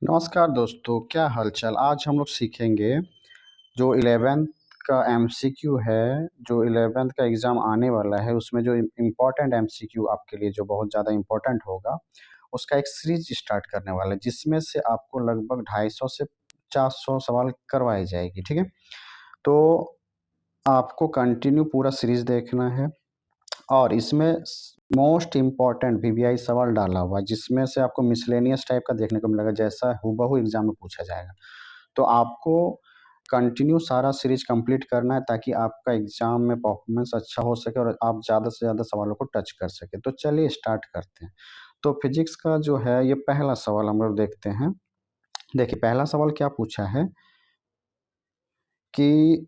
नमस्कार दोस्तों, क्या हालचाल। आज हम लोग सीखेंगे जो 11th का एमसीक्यू है, जो 11th का एग्ज़ाम आने वाला है, उसमें जो इम्पोर्टेंट एमसीक्यू आपके लिए जो बहुत ज़्यादा इम्पोर्टेंट होगा, उसका एक सीरीज स्टार्ट करने वाला है, जिसमें से आपको लगभग 250 से 400 सवाल करवाए जाएगी। ठीक है, तो आपको कंटिन्यू पूरा सीरीज देखना है और इसमें मोस्ट इम्पॉर्टेंट वीवीआई सवाल डाला हुआ है, जिसमें से आपको मिसलेनियस टाइप का देखने को मिलेगा, जैसा हूबहू एग्जाम में पूछा जाएगा। तो आपको कंटिन्यू सारा सीरीज कंप्लीट करना है, ताकि आपका एग्जाम में परफॉर्मेंस अच्छा हो सके और आप ज़्यादा से ज़्यादा सवालों को टच कर सके। तो चलिए स्टार्ट करते हैं। तो फिजिक्स का जो है ये पहला सवाल हम लोग देखते हैं। देखिए, पहला सवाल क्या पूछा है कि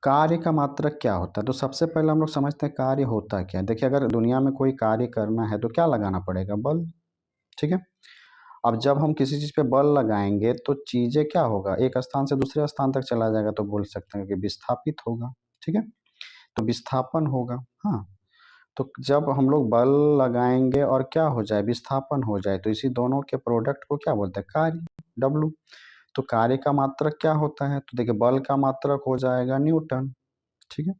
कार्य का मात्रक क्या होता है। तो सबसे पहले हम लोग समझते हैं कार्य होता क्या है। देखिए, अगर दुनिया में कोई कार्य करना है तो क्या लगाना पड़ेगा? बल। ठीक है, अब जब हम किसी चीज पे बल लगाएंगे तो चीजें क्या होगा, एक स्थान से दूसरे स्थान तक चला जाएगा, तो बोल सकते हैं कि विस्थापित होगा। ठीक है, तो विस्थापन होगा। हाँ, तो जब हम लोग बल लगाएंगे और क्या हो जाए, विस्थापन हो जाए, तो इसी दोनों के प्रोडक्ट को क्या बोलते हैं? कार्य, डब्लू। तो कार्य का मात्रक क्या होता है? तो देखिए, बल का मात्रक हो जाएगा न्यूटन। ठीक है,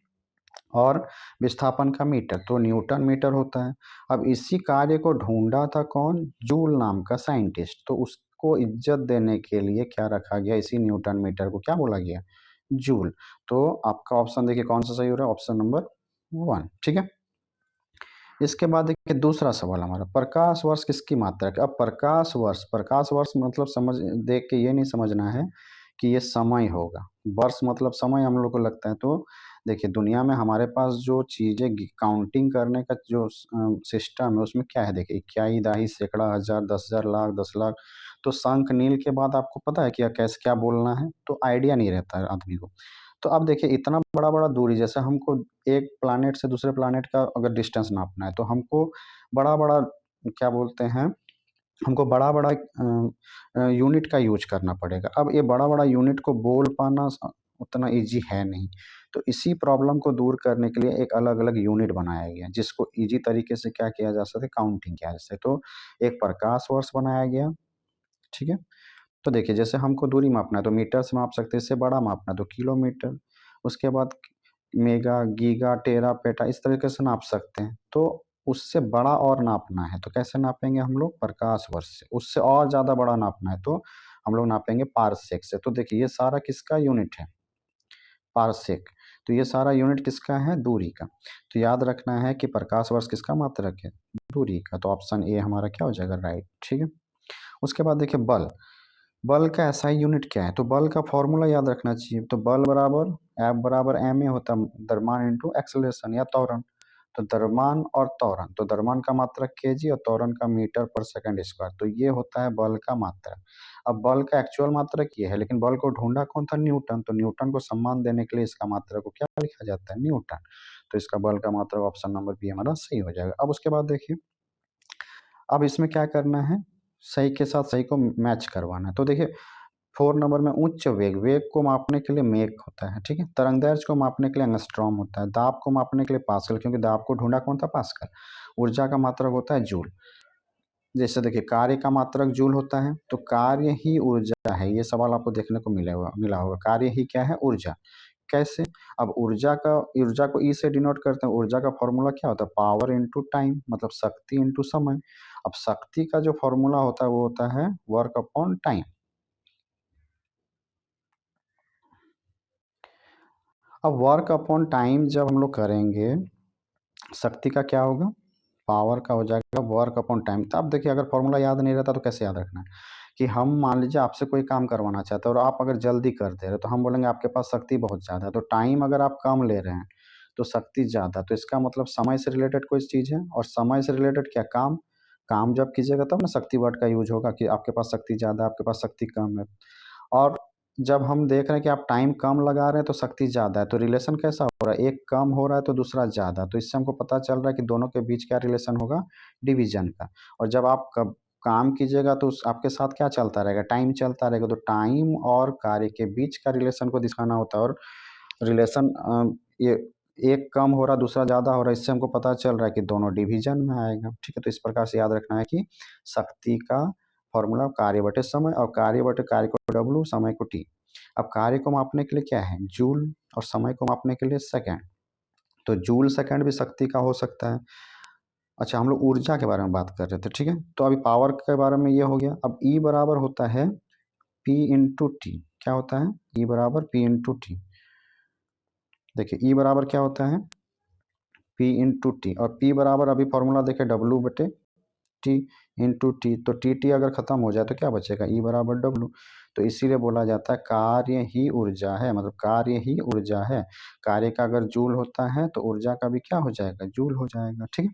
और विस्थापन का मीटर तो न्यूटन मीटर होता है। अब इसी कार्य को ढूंढा था कौन? जूल नाम का साइंटिस्ट। तो उसको इज्जत देने के लिए क्या रखा गया? इसी न्यूटन मीटर को क्या बोला गया? जूल। तो आपका ऑप्शन देखिए कौन सा सही हो रहा है? Option number 1। ठीक है, इसके बाद देखिए दूसरा सवाल हमारा, प्रकाश वर्ष किसकी मात्रक है। अब प्रकाश वर्ष मतलब समझ देख के ये नहीं समझना है कि ये समय होगा। वर्ष मतलब समय हम लोग को लगता है। तो देखिए, दुनिया में हमारे पास जो चीजें काउंटिंग करने का जो सिस्टम है, उसमें क्या है? देखिए, इक्याई, दाही, सैकड़ा, हजार, 10,000, लाख, 10 लाख। तो शंख नील के बाद आपको पता है कि कैसे क्या बोलना है, तो आइडिया नहीं रहता है आदमी को। तो अब देखिए, इतना बड़ा बड़ा दूरी, जैसे हमको एक प्लानेट से दूसरे प्लानेट का अगर डिस्टेंस नापना है, तो हमको बड़ा बड़ा क्या बोलते हैं, हमको बड़ा बड़ा यूनिट का यूज करना पड़ेगा। अब ये बड़ा बड़ा यूनिट को बोल पाना उतना इजी है नहीं। तो इसी प्रॉब्लम को दूर करने के लिए एक अलग अलग यूनिट बनाया गया, जिसको इजी तरीके से क्या किया जा सके, काउंटिंग किया जा सके। तो एक प्रकाश वर्ष बनाया गया। ठीक है, तो देखिए, जैसे हमको दूरी मापना है तो मीटर से माप सकते हैं, इससे बड़ा मापना है तो किलोमीटर। उसके बाद मेगा, गीगा, टेरा, पेटा, इस तरीके से नाप सकते हैं। तो उससे बड़ा और नापना है तो कैसे नापेंगे हम लोग? प्रकाश वर्ष से। उससे और ज़्यादा बड़ा नापना है तो हम लोग नापेंगे पारसेक से। तो देखिए, ये सारा किसका यूनिट है? पारसेक। तो ये सारा यूनिट किसका है? दूरी का। तो याद रखना है कि प्रकाश वर्ष किसका मात्रक है? दूरी का। तो ऑप्शन ए हमारा क्या हो जाएगा? राइट। ठीक है, उसके बाद देखिए बल। बल का एसआई यूनिट क्या है? तो बल का फॉर्मूला याद रखना चाहिए। तो बल बराबर एफ बराबर एम ए होता है, द्रव्यमान इंटू एक्सेलरेशन या त्वरण। तो द्रव्यमान और त्वरण, तो द्रव्यमान का मात्रक केजी और त्वरण का मीटर पर सेकंड स्क्वायर। तो ये होता है बल का मात्रक। अब बल का एक्चुअल मात्रक ये है, लेकिन बल को ढूंढा कौन था? न्यूटन। तो न्यूटन को सम्मान देने के लिए इसका मात्रक को क्या लिखा जाता है? न्यूटन। तो इसका बल का मात्रक ऑप्शन नंबर बी हमारा सही हो जाएगा। अब उसके बाद देखिए, अब इसमें क्या करना है? सही के साथ सही को मैच करवाना है। तो देखिए, 4 नंबर में उच्च वेग, वेग को मापने के लिए मेक होता है। ठीक है, तरंगदैर्घ्य को मापने के लिए एंगस्ट्रॉम होता है, दाब को मापने के लिए पास्कल, क्योंकि दाब को ढूंढा कौन था? पास्कल। ऊर्जा का मात्रक होता है जूल। जैसे देखिए, कार्य का मात्रक जूल होता है, तो कार्य ही ऊर्जा है। ये सवाल आपको देखने को मिला होगा। कार्य ही क्या है? ऊर्जा। कैसे? अब ऊर्जा को ई से डिनोट करते हैं। ऊर्जा का फॉर्मूला क्या होता है? पावर इंटू टाइम, मतलब शक्ति इंटू समय। अब शक्ति का जो फॉर्मूला होता है वो होता है वर्क अपॉन टाइम। अब वर्क अपॉन टाइम जब हम लोग करेंगे, शक्ति का क्या होगा? पावर का हो जाएगा वर्क अपॉन टाइम। तो अब देखिए, अगर फॉर्मूला याद नहीं रहता तो कैसे याद रखना है कि हम मान लीजिए आपसे कोई काम करवाना चाहते हैं और आप अगर जल्दी कर दे रहे हो, तो हम बोलेंगे आपके पास शक्ति बहुत ज़्यादा है। तो टाइम अगर आप कम ले रहे हैं तो शक्ति ज़्यादा। तो इसका मतलब समय से रिलेटेड कोई चीज़ है, और समय से रिलेटेड क्या? काम। काम जब कीजिएगा तब ना शक्ति वर्ड का यूज होगा, कि आपके पास शक्ति ज़्यादा है, आपके पास शक्ति कम है। और जब हम देख रहे हैं कि आप टाइम कम लगा रहे हैं तो शक्ति ज़्यादा है, तो रिलेशन कैसा हो रहा है? एक कम हो रहा है तो दूसरा ज़्यादा। तो इससे हमको पता चल रहा है कि दोनों के बीच क्या रिलेशन होगा? डिवीजन का। और जब आप कब काम कीजिएगा तो आपके साथ क्या चलता रहेगा? टाइम चलता रहेगा। तो टाइम और कार्य के बीच का रिलेशन को दिखाना होता है। और रिलेशन ये एक कम हो रहा दूसरा ज़्यादा हो रहा है, इससे हमको पता चल रहा है कि दोनों डिवीजन में आएगा। ठीक है, तो इस प्रकार से याद रखना है कि शक्ति का फॉर्मूला कार्य बटे समय, और कार्य बटे कार्य को W, समय को T। अब कार्य को मापने के लिए क्या है, जूल, और समय को मापने के लिए सेकंड। तो जूल सेकंड भी शक्ति का हो सकता है। अच्छा, हम लोग ऊर्जा के बारे में बात कर रहे थे, ठीक है। तो अभी पावर के बारे में ये हो गया। अब E बराबर होता है P इंटू टी। क्या होता है, E बराबर P इंटू टी। देखिए E बराबर क्या होता है, P इंटू टी, और P बराबर अभी फॉर्मूला देखिए W बटे टी इंटू टी। तो टी अगर खत्म हो जाए तो क्या बचेगा, E बराबर W। तो इसीलिए बोला जाता है कार्य ही ऊर्जा है, मतलब कार्य ही ऊर्जा है। कार्य का अगर जूल होता है तो ऊर्जा का भी क्या हो जाएगा, जूल हो जाएगा, ठीक है।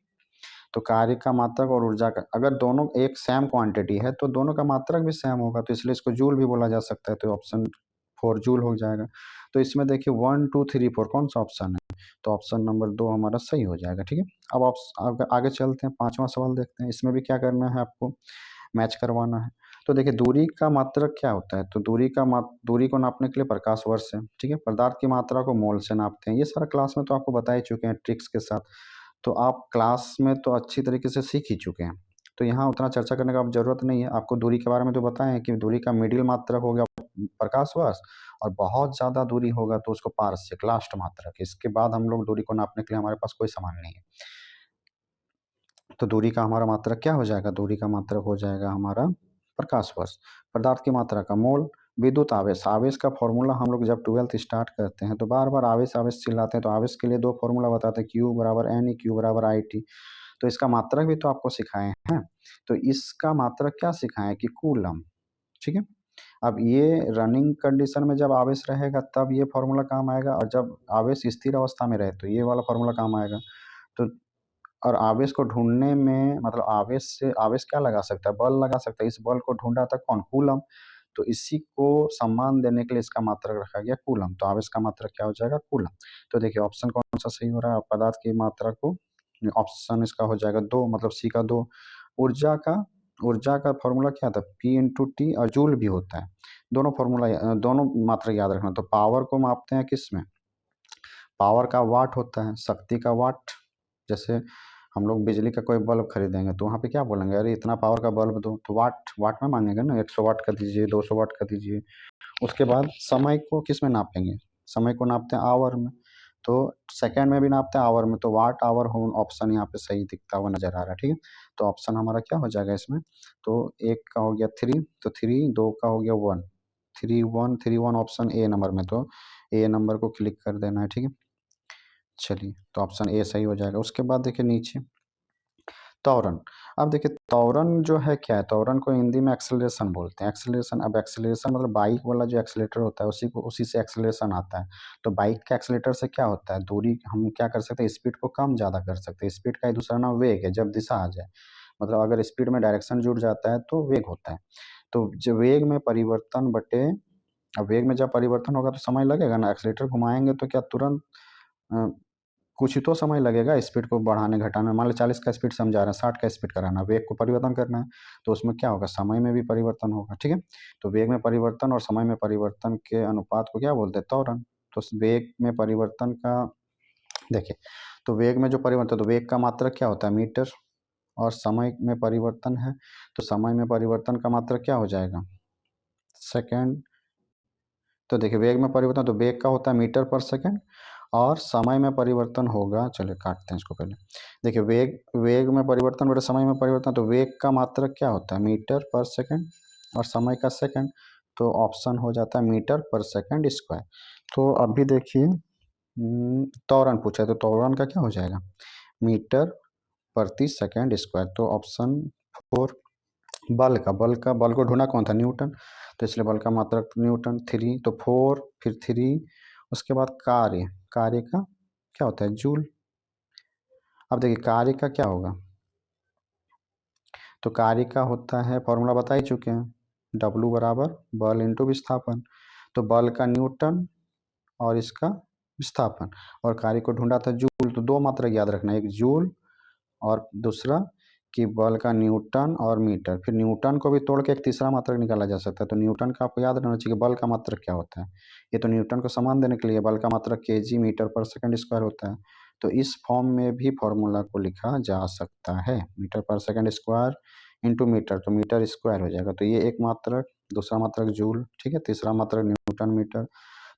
तो कार्य का मात्रक और ऊर्जा का अगर दोनों एक सेम क्वांटिटी है तो दोनों का मात्रक भी सेम होगा, तो इसलिए इसको जूल भी बोला जा सकता है। तो ऑप्शन 4 जूल हो जाएगा। तो इसमें देखिए 1 2 3 4 कौन सा ऑप्शन है, तो ऑप्शन नंबर 2 हमारा सही हो जाएगा, ठीक है। अब आगे चलते हैं, पांचवा सवाल देखते हैं। इसमें भी क्या करना है, आपको मैच करवाना है। तो देखिए दूरी का मात्रक क्या होता है, तो दूरी को नापने के लिए प्रकाश वर्ष है, ठीक है। पदार्थ की मात्रा को मोल से नापते हैं, ये सारा क्लास में तो आपको बता ही चुके हैं ट्रिक्स के साथ। तो आप क्लास में तो अच्छी तरीके से सीख ही चुके हैं, तो यहाँ उतना चर्चा करने का अब जरूरत नहीं है। आपको दूरी के बारे में तो बताएं कि दूरी का मिडिल मात्रक हो गया प्रकाश वर्ष, और बहुत ज़्यादा दूरी होगा तो उसको पारस्यक लास्ट मात्रक। इसके बाद हम लोग दूरी को नापने के लिए हमारे पास कोई सामान नहीं है। तो दूरी का हमारा मात्रक क्या हो जाएगा, दूरी का मात्रक हो जाएगा हमारा प्रकाश वर्ष। पदार्थ की मात्रा का मोल। विद्युत आवेश, आवेश का फॉर्मूला हम लोग जब 12th स्टार्ट करते हैं तो बार बार आवेश आवेश चिल्लाते हैं, तो आवेश के लिए दो फॉर्मूला बताते हैं, Q बराबर NE, Q बराबर IT। तो इसका मात्रक भी तो आपको सिखाए हैं। तो इसका मात्रक क्या सिखाए कि कूलम, ठीक है। अब ये रनिंग कंडीशन में जब आवेश रहेगा तब ये फॉर्मूला काम आएगा, और जब आवेश स्थिर अवस्था में रहे तो ये वाला फॉर्मूला काम आएगा। तो और आवेश को ढूंढने में मतलब आवेश से आवेश क्या लगा सकता है, बल लगा सकता है। इस बल को ढूंढा था कौन, कूलम। तो इसी को सम्मान देने के लिए इसका मात्रक रखा गया कूलम। तो आवेश का मात्रक क्या हो जाएगा, कूलम। तो देखिए ऑप्शन कौन सा सही हो रहा है, पदार्थ की मात्रा को, ऑप्शन इसका हो जाएगा 2, मतलब सी का 2। ऊर्जा का फॉर्मूला क्या था, P इंटू टी, और जूल भी होता है। दोनों फॉर्मूला दोनों मात्रक याद रखना। तो पावर को मापते हैं किस में, पावर का वाट होता है, शक्ति का वाट। जैसे हम लोग बिजली का कोई बल्ब खरीदेंगे तो वहाँ पे क्या बोलेंगे, अरे इतना पावर का बल्ब दो, तो वाट वाट में मांगेंगे ना, 100 वाट का दीजिए, 200 वाट का दीजिए। उसके बाद समय को किस में नापेंगे, समय को नापते हैं आवर में। तो सेकंड में भी नापते हैं आवर में, तो वाट आवर हो ऑप्शन यहाँ पे सही दिखता हुआ नजर आ रहा है, ठीक है। तो ऑप्शन हमारा क्या हो जाएगा इसमें, तो एक का हो गया 3, तो 3, 2 का हो गया 1, 3 1 ऑप्शन ए नंबर में। तो ए नंबर को क्लिक कर देना है, ठीक है। चलिए, तो ऑप्शन ए सही हो जाएगा। उसके बाद देखिए नीचे त्वरण। अब देखिए त्वरण जो है क्या है, त्वरण को हिंदी में एक्सेलरेशन बोलते हैं। एक्सेलरेशन, अब एक्सेलरेशन मतलब बाइक वाला जो एक्सेलेटर होता है उसी से एक्सेलरेशन आता है। तो बाइक के एक्सेलेटर से क्या होता है, दूरी हम क्या कर सकते हैं, स्पीड को कम ज़्यादा कर सकते हैं। स्पीड का ही दूसरा नाम वेग है, जब दिशा आ जाए, मतलब अगर स्पीड में डायरेक्शन जुड़ जाता है तो वेग होता है। तो जो वेग में परिवर्तन बटे, अब वेग में जब परिवर्तन होगा तो समय लगेगा ना, एक्सेलेटर घुमाएंगे तो क्या तुरंत अ, कुछ ही तो समय लगेगा स्पीड को बढ़ाने घटाने में। मान लो 40 का स्पीड समझा रहे हैं, 60 का स्पीड कराना, वेग को परिवर्तन करना है, तो उसमें क्या होगा, समय में भी परिवर्तन होगा, ठीक है। तो वेग में परिवर्तन और समय में परिवर्तन के अनुपात को क्या बोलते हैं, त्वरण। तो वेग में परिवर्तन का देखिए, तो वेग में जो परिवर्तन, तो वेग का मात्रक क्या होता है, मीटर, और समय में परिवर्तन है तो समय में परिवर्तन का मात्रक क्या हो जाएगा, सेकेंड। तो देखिए वेग में परिवर्तन, तो वेग का होता है मीटर पर सेकंड, और समय में परिवर्तन होगा, चलिए काटते हैं इसको पहले। देखिए वेग वेग में परिवर्तन बटे समय में परिवर्तन, तो वेग का मात्रक क्या होता है, मीटर पर सेकंड, और समय का सेकंड। तो ऑप्शन हो जाता है मीटर पर सेकंड स्क्वायर। तो अभी देखिए त्वरण पूछा है, तो त्वरण का क्या हो जाएगा, मीटर प्रति सेकंड स्क्वायर। तो ऑप्शन 4। बल को ढूंढना कौन था, न्यूटन, तो इसलिए बल का मात्रक न्यूटन। 3, तो 4 फिर 3, उसके बाद कार्य, कार्य का क्या होता है, जूल। अब देखिए कार्य का क्या होगा, तो कार्य का होता है, फॉर्मूला बता ही चुके हैं, W बराबर बल इंटू विस्थापन। तो बल का न्यूटन और इसका विस्थापन, और कार्य को ढूंढा था जूल। तो दो मात्रक याद रखना, एक जूल और दूसरा कि बल का न्यूटन और मीटर। फिर न्यूटन को भी तोड़ के एक तीसरा मात्रक निकाला जा सकता है। तो न्यूटन का आपको याद रहना चाहिए, बल का मात्रक क्या होता है। ये तो न्यूटन को समान देने के लिए बल का मात्रक केजी मीटर पर सेकंड स्क्वायर होता है। तो इस फॉर्म में भी फॉर्मूला को लिखा जा सकता है, मीटर पर सेकंड स्क्वायर इंटू मीटर, तो मीटर स्क्वायर हो जाएगा। तो ये एक मात्रक, दूसरा मात्रक जूल, ठीक है, तीसरा मात्रक न्यूटन मीटर।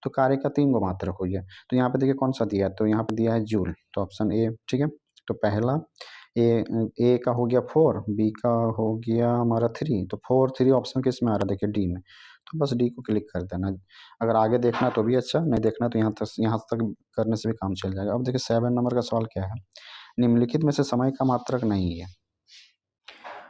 तो कार्य का 3 गो मात्रक हो गया। तो यहाँ पे देखिए कौन सा दिया है, तो यहाँ पे दिया है जूल, तो ऑप्शन ए, ठीक है। तो पहला ए, ए का हो गया 4, बी का हो गया हमारा 3, तो 4 3 ऑप्शन किस में आ रहा है, देखिए डी में। तो बस डी को क्लिक कर देना। अगर आगे देखना तो भी अच्छा, नहीं देखना तो यहाँ तक करने से भी काम चल जाएगा। अब देखिए 7 नंबर का सवाल क्या है, निम्नलिखित में से समय का मात्रक नहीं है।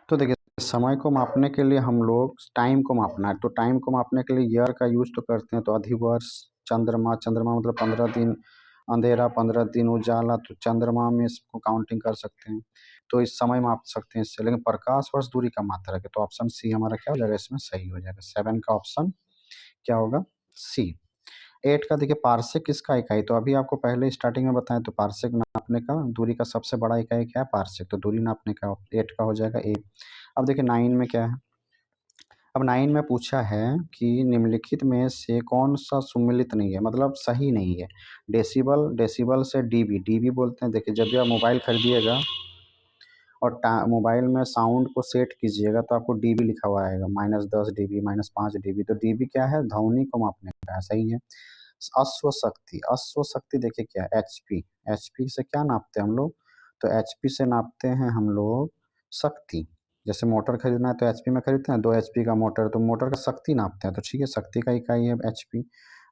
तो देखिए समय को मापने के लिए हम लोग टाइम को मापना है, तो टाइम को मापने के लिए ईयर का यूज तो करते हैं, तो अधिवर्ष, चंद्रमा, चंद्रमा मतलब 15 दिन अंधेरा, 15 दिन उजाला, तो चंद्रमा में इसको काउंटिंग कर सकते हैं, तो इस समय माप सकते हैं इससे। लेकिन प्रकाश वर्ष दूरी का मात्रक है, तो ऑप्शन सी हमारा क्या हो जाएगा, इसमें सही हो जाएगा। 7 का ऑप्शन क्या होगा, सी। 8 का देखिए पार्सेक किसका इकाई, तो अभी आपको पहले स्टार्टिंग में बताएं, तो पार्सेक नापने का दूरी का सबसे बड़ा इकाई क्या है, पार्सेक, तो दूरी नापने का 8 का हो जाएगा ए। अब देखिए 9 में क्या है, अब 9 में पूछा है कि निम्नलिखित में से कौन सा सुमेलित नहीं है, मतलब सही नहीं है। डेसिबल, डेसिबल से डीबी, डीबी बोलते हैं। देखिए जब भी आप मोबाइल खरीदिएगा और मोबाइल में साउंड को सेट कीजिएगा तो आपको डीबी लिखा हुआ आएगा, -10 dB, -5 dB। तो डीबी क्या है, ध्वनि को मापने का है, सही है। अश्व शक्ति, अश्व शक्ति देखिए क्या है, एचपी, एचपी से क्या नापते हैं हम लोग, तो एचपी से नापते हैं हम लोग शक्ति। जैसे मोटर खरीदना है तो एचपी में खरीदते हैं, 2 एचपी का मोटर, तो मोटर का शक्ति नापते हैं, तो ठीक है, शक्ति का इकाई है एचपी,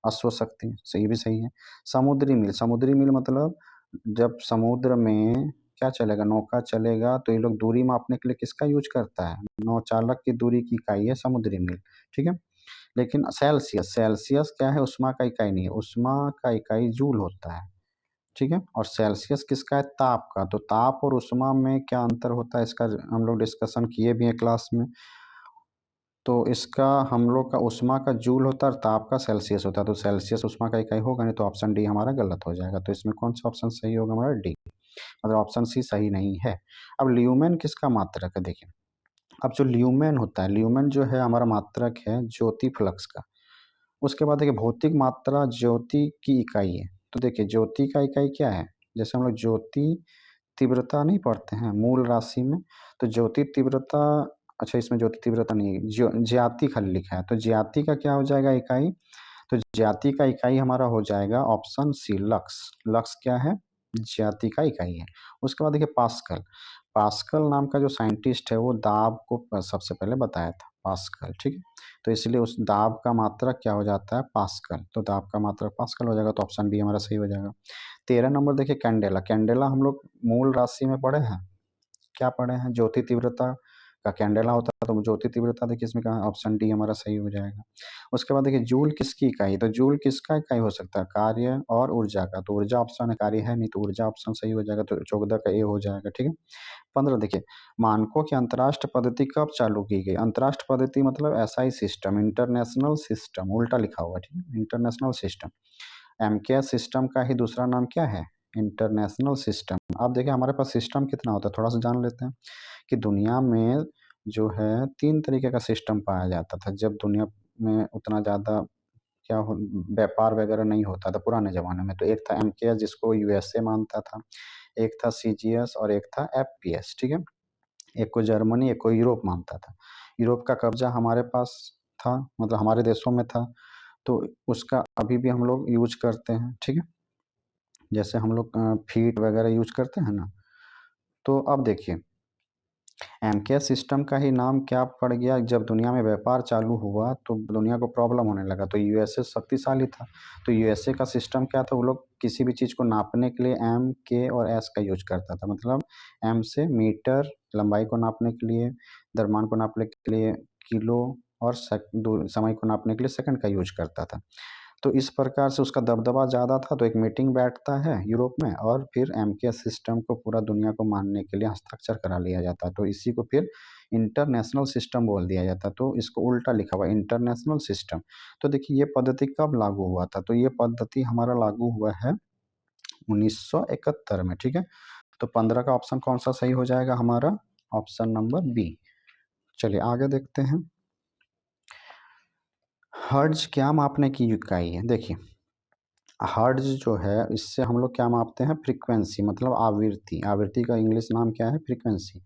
अश्व शक्ति, सही भी सही है। समुद्री मील, समुद्री मील मतलब जब समुद्र में क्या चलेगा, नौका चलेगा, तो ये लोग दूरी मापने के लिए किसका यूज करता है, नौचालक की दूरी की इकाई है समुद्री मील, ठीक है। लेकिन सेल्सियस, सेल्सियस क्या है, उष्मा का इकाई नहीं है, उष्मा का इकाई जूल होता है, ठीक है। और सेल्सियस किसका है, ताप का। तो ताप और उष्मा में क्या अंतर होता है, इसका हम लोग डिस्कशन किए भी हैं क्लास में। तो इसका हम लोग का उष्मा का जूल होता है और ताप का सेल्सियस होता है, तो सेल्सियस उष्मा का इकाई होगा नहीं, तो ऑप्शन डी हमारा गलत हो जाएगा। तो इसमें कौन सा ऑप्शन सही होगा, हमारा डी, मतलब ऑप्शन सी सही नहीं है। अब ल्यूमेन किसका मात्रक है, देखिए अब जो ल्यूमेन होता है, ल्यूमेन जो है हमारा मात्रक है ज्योति फ्लक्स का। उसके बाद देखिए भौतिक मात्रा ज्योति की इकाई है, तो देखिए ज्योति का इकाई क्या है, जैसे हम लोग ज्योति तीव्रता नहीं पढ़ते हैं मूल राशि में, तो ज्योति तीव्रता, अच्छा इसमें ज्योति तीव्रता नहीं है, ज्याति खाली लिखा है, तो ज्याति का क्या हो जाएगा इकाई, तो ज्याति का इकाई हमारा हो जाएगा ऑप्शन सी, लक्स। लक्स क्या है, ज्याति का इकाई है। उसके बाद देखिए पास्कल, पास्कल नाम का जो साइंटिस्ट है वो दाब को सबसे पहले बताया था, पास्कल, ठीक है। तो इसलिए उस दाब का मात्रक क्या हो जाता है, पास्कल, तो दाब का मात्रक पास्कल हो जाएगा, तो ऑप्शन बी हमारा सही हो जाएगा। 13 नंबर देखिए कैंडेला, कैंडेला हम लोग मूल राशि में पढ़े हैं, क्या पढ़े हैं, ज्योति तीव्रता का कैंडेला होता है, तो ज्योति तीव्रता देखिए इसमें कहा, ऑप्शन डी हमारा सही हो जाएगा। उसके बाद देखिए जूल किसकी इकाई, तो जूल किसका इकाई हो सकता है, कार्य और ऊर्जा का, तो ऊर्जा ऑप्शन है, कार्य है नहीं, तो ऊर्जा ऑप्शन सही हो जाएगा, तो 14 का ए हो जाएगा, ठीक है। 15 देखिए मानकों की अंतरराष्ट्रीय पद्धति कब चालू की गई, अंतरराष्ट्रीय पद्धति मतलब एसआई सिस्टम, इंटरनेशनल सिस्टम, उल्टा लिखा हुआ है, ठीक है, इंटरनेशनल सिस्टम। एमकेएस सिस्टम का ही दूसरा नाम क्या है, इंटरनेशनल सिस्टम। अब देखिए हमारे पास सिस्टम कितना होता है, थोड़ा सा जान लेते हैं कि दुनिया में जो है 3 तरीके का सिस्टम पाया जाता था, जब दुनिया में उतना ज़्यादा क्या हो, व्यापार वगैरह नहीं होता था पुराने ज़माने में। तो एक था एमकेएस जिसको यूएसए मानता था, एक था सीजीएस और एक था एफपीएस, ठीक है। एक को जर्मनी, एक को यूरोप मानता था। यूरोप का कब्जा हमारे पास था, मतलब हमारे देशों में था, तो उसका अभी भी हम लोग यूज करते हैं, ठीक है। जैसे हम लोग फीट वगैरह यूज करते हैं ना। तो अब देखिए एमकेएस सिस्टम का ही नाम क्या पड़ गया, जब दुनिया में व्यापार चालू हुआ तो दुनिया को प्रॉब्लम होने लगा, तो यूएसए शक्तिशाली था, तो यूएसए का सिस्टम क्या था, वो लोग किसी भी चीज़ को नापने के लिए एम, के और एस का यूज करता था, मतलब एम से मीटर लंबाई को नापने के लिए, द्रव्यमान को नापने के लिए किलो, और समय को नापने के लिए सेकंड का यूज करता था। तो इस प्रकार से उसका दबदबा ज़्यादा था, तो एक मीटिंग बैठता है यूरोप में और फिर एमकेएस सिस्टम को पूरा दुनिया को मानने के लिए हस्ताक्षर करा लिया जाता, तो इसी को फिर इंटरनेशनल सिस्टम बोल दिया जाता, तो इसको उल्टा लिखा हुआ इंटरनेशनल सिस्टम। तो देखिए ये पद्धति कब लागू हुआ था, तो ये पद्धति हमारा लागू हुआ है 1971 में, ठीक है। तो 15 का ऑप्शन कौन सा सही हो जाएगा हमारा, ऑप्शन नंबर बी। चलिए आगे देखते हैं, हर्ट्ज क्या मापने की इकाई है, देखिए हर्ट्ज जो है इससे हम लोग क्या मापते हैं, फ्रीक्वेंसी मतलब आवृत्ति। आवृत्ति का इंग्लिश नाम क्या है, फ्रीक्वेंसी।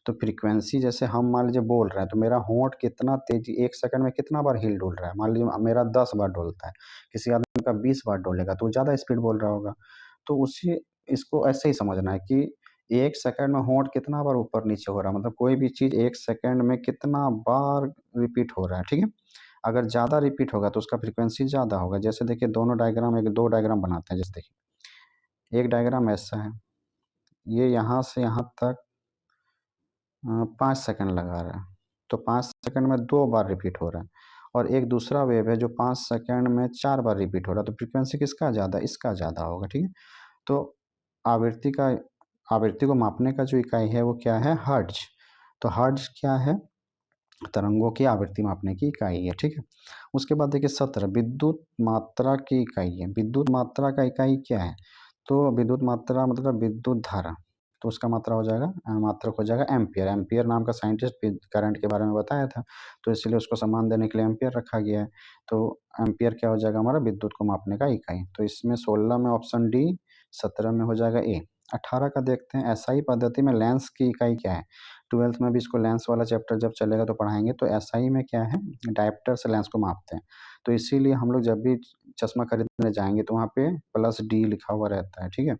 तो फ्रीक्वेंसी जैसे हम मान लीजिए बोल रहे हैं तो मेरा होंठ कितना तेजी 1 सेकंड में कितना बार हिल डुल रहा है, मान लीजिए मेरा 10 बार डोलता है, किसी आदमी का 20 बार डोलेगा तो वो ज़्यादा स्पीड बोल रहा होगा। तो उसी इसको ऐसे ही समझना है कि 1 सेकंड में होंठ कितना बार ऊपर नीचे हो रहा है, मतलब कोई भी चीज़ 1 सेकंड में कितना बार रिपीट हो रहा है, ठीक है। अगर ज़्यादा रिपीट होगा तो उसका फ्रीक्वेंसी ज़्यादा होगा। जैसे देखिए दोनों डायग्राम, एक दो डायग्राम बनाते हैं। जैसे देखिए एक डायग्राम ऐसा है, ये यहाँ से यहाँ तक 5 सेकंड लगा रहा है, तो 5 सेकंड में 2 बार रिपीट हो रहा है। और एक दूसरा वेव है जो 5 सेकंड में 4 बार रिपीट हो रहा है, तो फ्रीक्वेंसी किसका ज़्यादा, इसका ज़्यादा होगा, ठीक है। तो आवृत्ति का आवृत्ति को मापने का जो इकाई है वो क्या है, हर्ट्ज। तो हर्ट्ज क्या है, तरंगों की आवृत्ति मापने की इकाई है, ठीक है। उसके बाद देखिए 17 विद्युत मात्रा की इकाई है। विद्युत मात्रा का इकाई क्या है, तो विद्युत मात्रा मतलब विद्युत धारा, तो उसका मात्रा हो जाएगा मात्रक हो जाएगा एम्पियर। एम्पियर नाम का साइंटिस्ट करंट के बारे में बताया था, तो इसलिए उसको सम्मान देने के लिए एम्पियर रखा गया है। तो एम्पियर क्या हो जाएगा हमारा, विद्युत को मापने का इकाई। तो इसमें 16 में ऑप्शन डी, 17 में हो जाएगा ए। 18 का देखते हैं, एसआई पद्धति में लेंस की इकाई क्या है। 12th में भी इसको लेंस वाला चैप्टर जब चलेगा तो पढ़ाएंगे। तो एसआई में क्या है, डायप्टर से लेंस को मापते हैं। तो इसीलिए हम लोग जब भी चश्मा खरीदने जाएंगे तो वहाँ पे +D लिखा हुआ रहता है, ठीक है।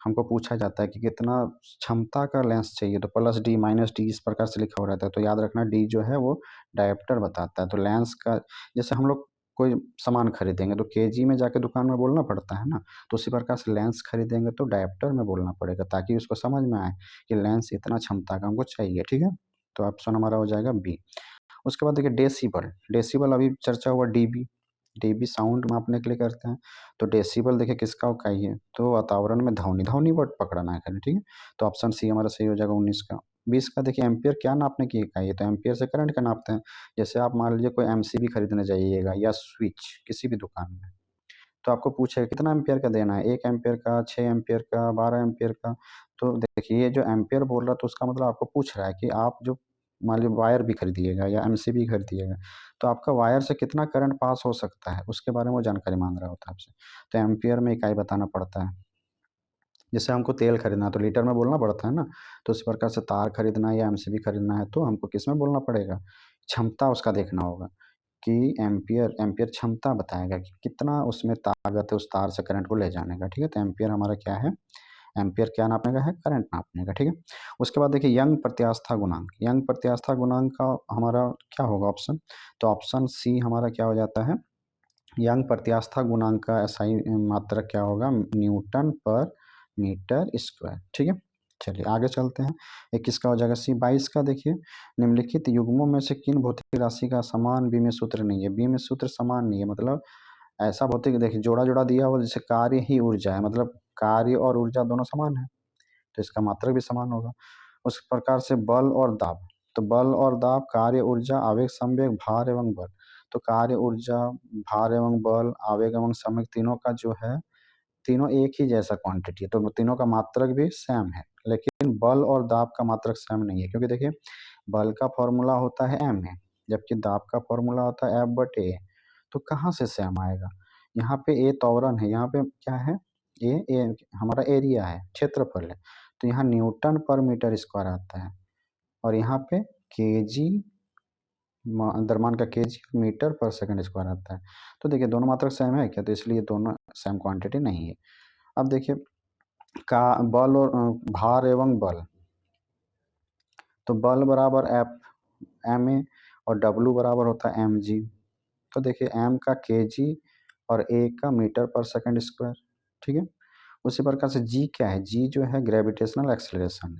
हमको पूछा जाता है कि कितना क्षमता का लेंस चाहिए, तो +D -D इस प्रकार से लिखा हुआ रहता है। तो याद रखना डी जो है वो डायप्टर बताता है। तो लेंस का जैसे हम लोग कोई सामान खरीदेंगे तो केजी में जाके दुकान में बोलना पड़ता है ना, तो उसी प्रकार से लेंस खरीदेंगे तो डायप्टर में बोलना पड़ेगा, ताकि उसको समझ में आए कि लेंस इतना क्षमता का हमको चाहिए, ठीक है। तो ऑप्शन हमारा हो जाएगा बी। उसके बाद देखिए डेसिबल। डेसिबल अभी चर्चा हुआ, डीबी। डीबी साउंड मापने के लिए करते हैं। तो डेसिबल देखिए किसका इकाई है, तो वातावरण में ध्वनि, ध्वनि वर्ड पकड़ना है खाली, ठीक है। तो ऑप्शन सी हमारा सही हो जाएगा 19 का। 20 का देखिए एम्पियर क्या नापने की इकाई है, तो एम्पियर से करंट का नापते हैं। जैसे आप मान लीजिए कोई एमसीबी खरीदने जाइएगा या स्विच किसी भी दुकान में, तो आपको पूछेगा कितना एम्पियर का देना है, 1 एम्पियर का, 6 एम्पियर का, 12 एम्पियर का। तो देखिए ये जो एम्पियर बोल रहा है तो उसका मतलब आपको पूछ रहा है कि आप जो मान लीजिए वायर भी खरीदिएगा या एमसीबी खरीदिएगा, तो आपका वायर से कितना करंट पास हो सकता है उसके बारे में वो जानकारी मांग रहा होता है आपसे। तो एम्पियर में इकाई बताना पड़ता है। जैसे हमको तेल खरीदना है तो लीटर में बोलना पड़ता है ना, तो इस प्रकार से तार खरीदना है या एमसीबी खरीदना है तो हमको किस में बोलना पड़ेगा, क्षमता उसका देखना होगा कि एम्पियर, एम्पियर क्षमता बताएगा कि कितना उसमें ताकत है उस तार से करंट को ले जाने का, ठीक है। तो एम्पियर हमारा क्या है, एम्पियर क्या नापने का है, करंट नापने का, ठीक है। उसके बाद देखिए यंग प्रत्यास्था गुणांक। यंग प्रत्यास्था गुणांक का हमारा क्या होगा ऑप्शन, तो ऑप्शन सी हमारा क्या हो जाता है, यंग प्रत्यास्था गुणांक का एसआई मात्रक क्या होगा, न्यूटन पर मीटर स्क्वायर, ठीक है। चलिए आगे चलते हैं। एक किसका हो जाएगा, सी। 22 का देखिए, निम्नलिखित युग्मों में से किन भौतिक राशि का समान विमीय सूत्र नहीं है। विमीय सूत्र समान नहीं है मतलब ऐसा भौतिक, देखिए जोड़ा जोड़ा दिया हुआ, जैसे कार्य ही ऊर्जा है, मतलब कार्य और ऊर्जा दोनों समान है तो इसका मात्रक भी समान होगा। उस प्रकार से बल और दाब, तो बल और दाब, कार्य ऊर्जा, आवेग संवेग, भार एवं बल। तो कार्य ऊर्जा, भार एवं बल, आवेग एवं संवेग, तीनों का जो है, तीनों एक ही जैसा क्वांटिटी है, तो तीनों का मात्रक भी सेम है। लेकिन बल और दाब का मात्रक सेम नहीं है, क्योंकि देखिए बल का फॉर्मूला होता है एम है, जबकि दाब का फॉर्मूला होता है F/A। तो कहाँ से सेम आएगा, यहाँ पे ए त्वरण है, यहाँ पे क्या है, ए हमारा एरिया है, क्षेत्रफल है। तो यहाँ न्यूटन पर मीटर स्क्वायर आता है और यहाँ पे केजी, द्रव्यमान का केजी, मीटर पर सेकंड स्क्वायर आता है। तो देखिए दोनों मात्रक सेम है क्या, तो इसलिए दोनों सेम क्वांटिटी नहीं है। अब देखिए का बल और भार एवं बल, तो बल बराबर एफ एम ए और डब्लू बराबर होता है एम जी। तो देखिए एम का केजी और ए का मीटर पर सेकंड स्क्वायर, ठीक है। उसी प्रकार से जी क्या है, जी जो है ग्रेविटेशनल एक्सेलरेशन,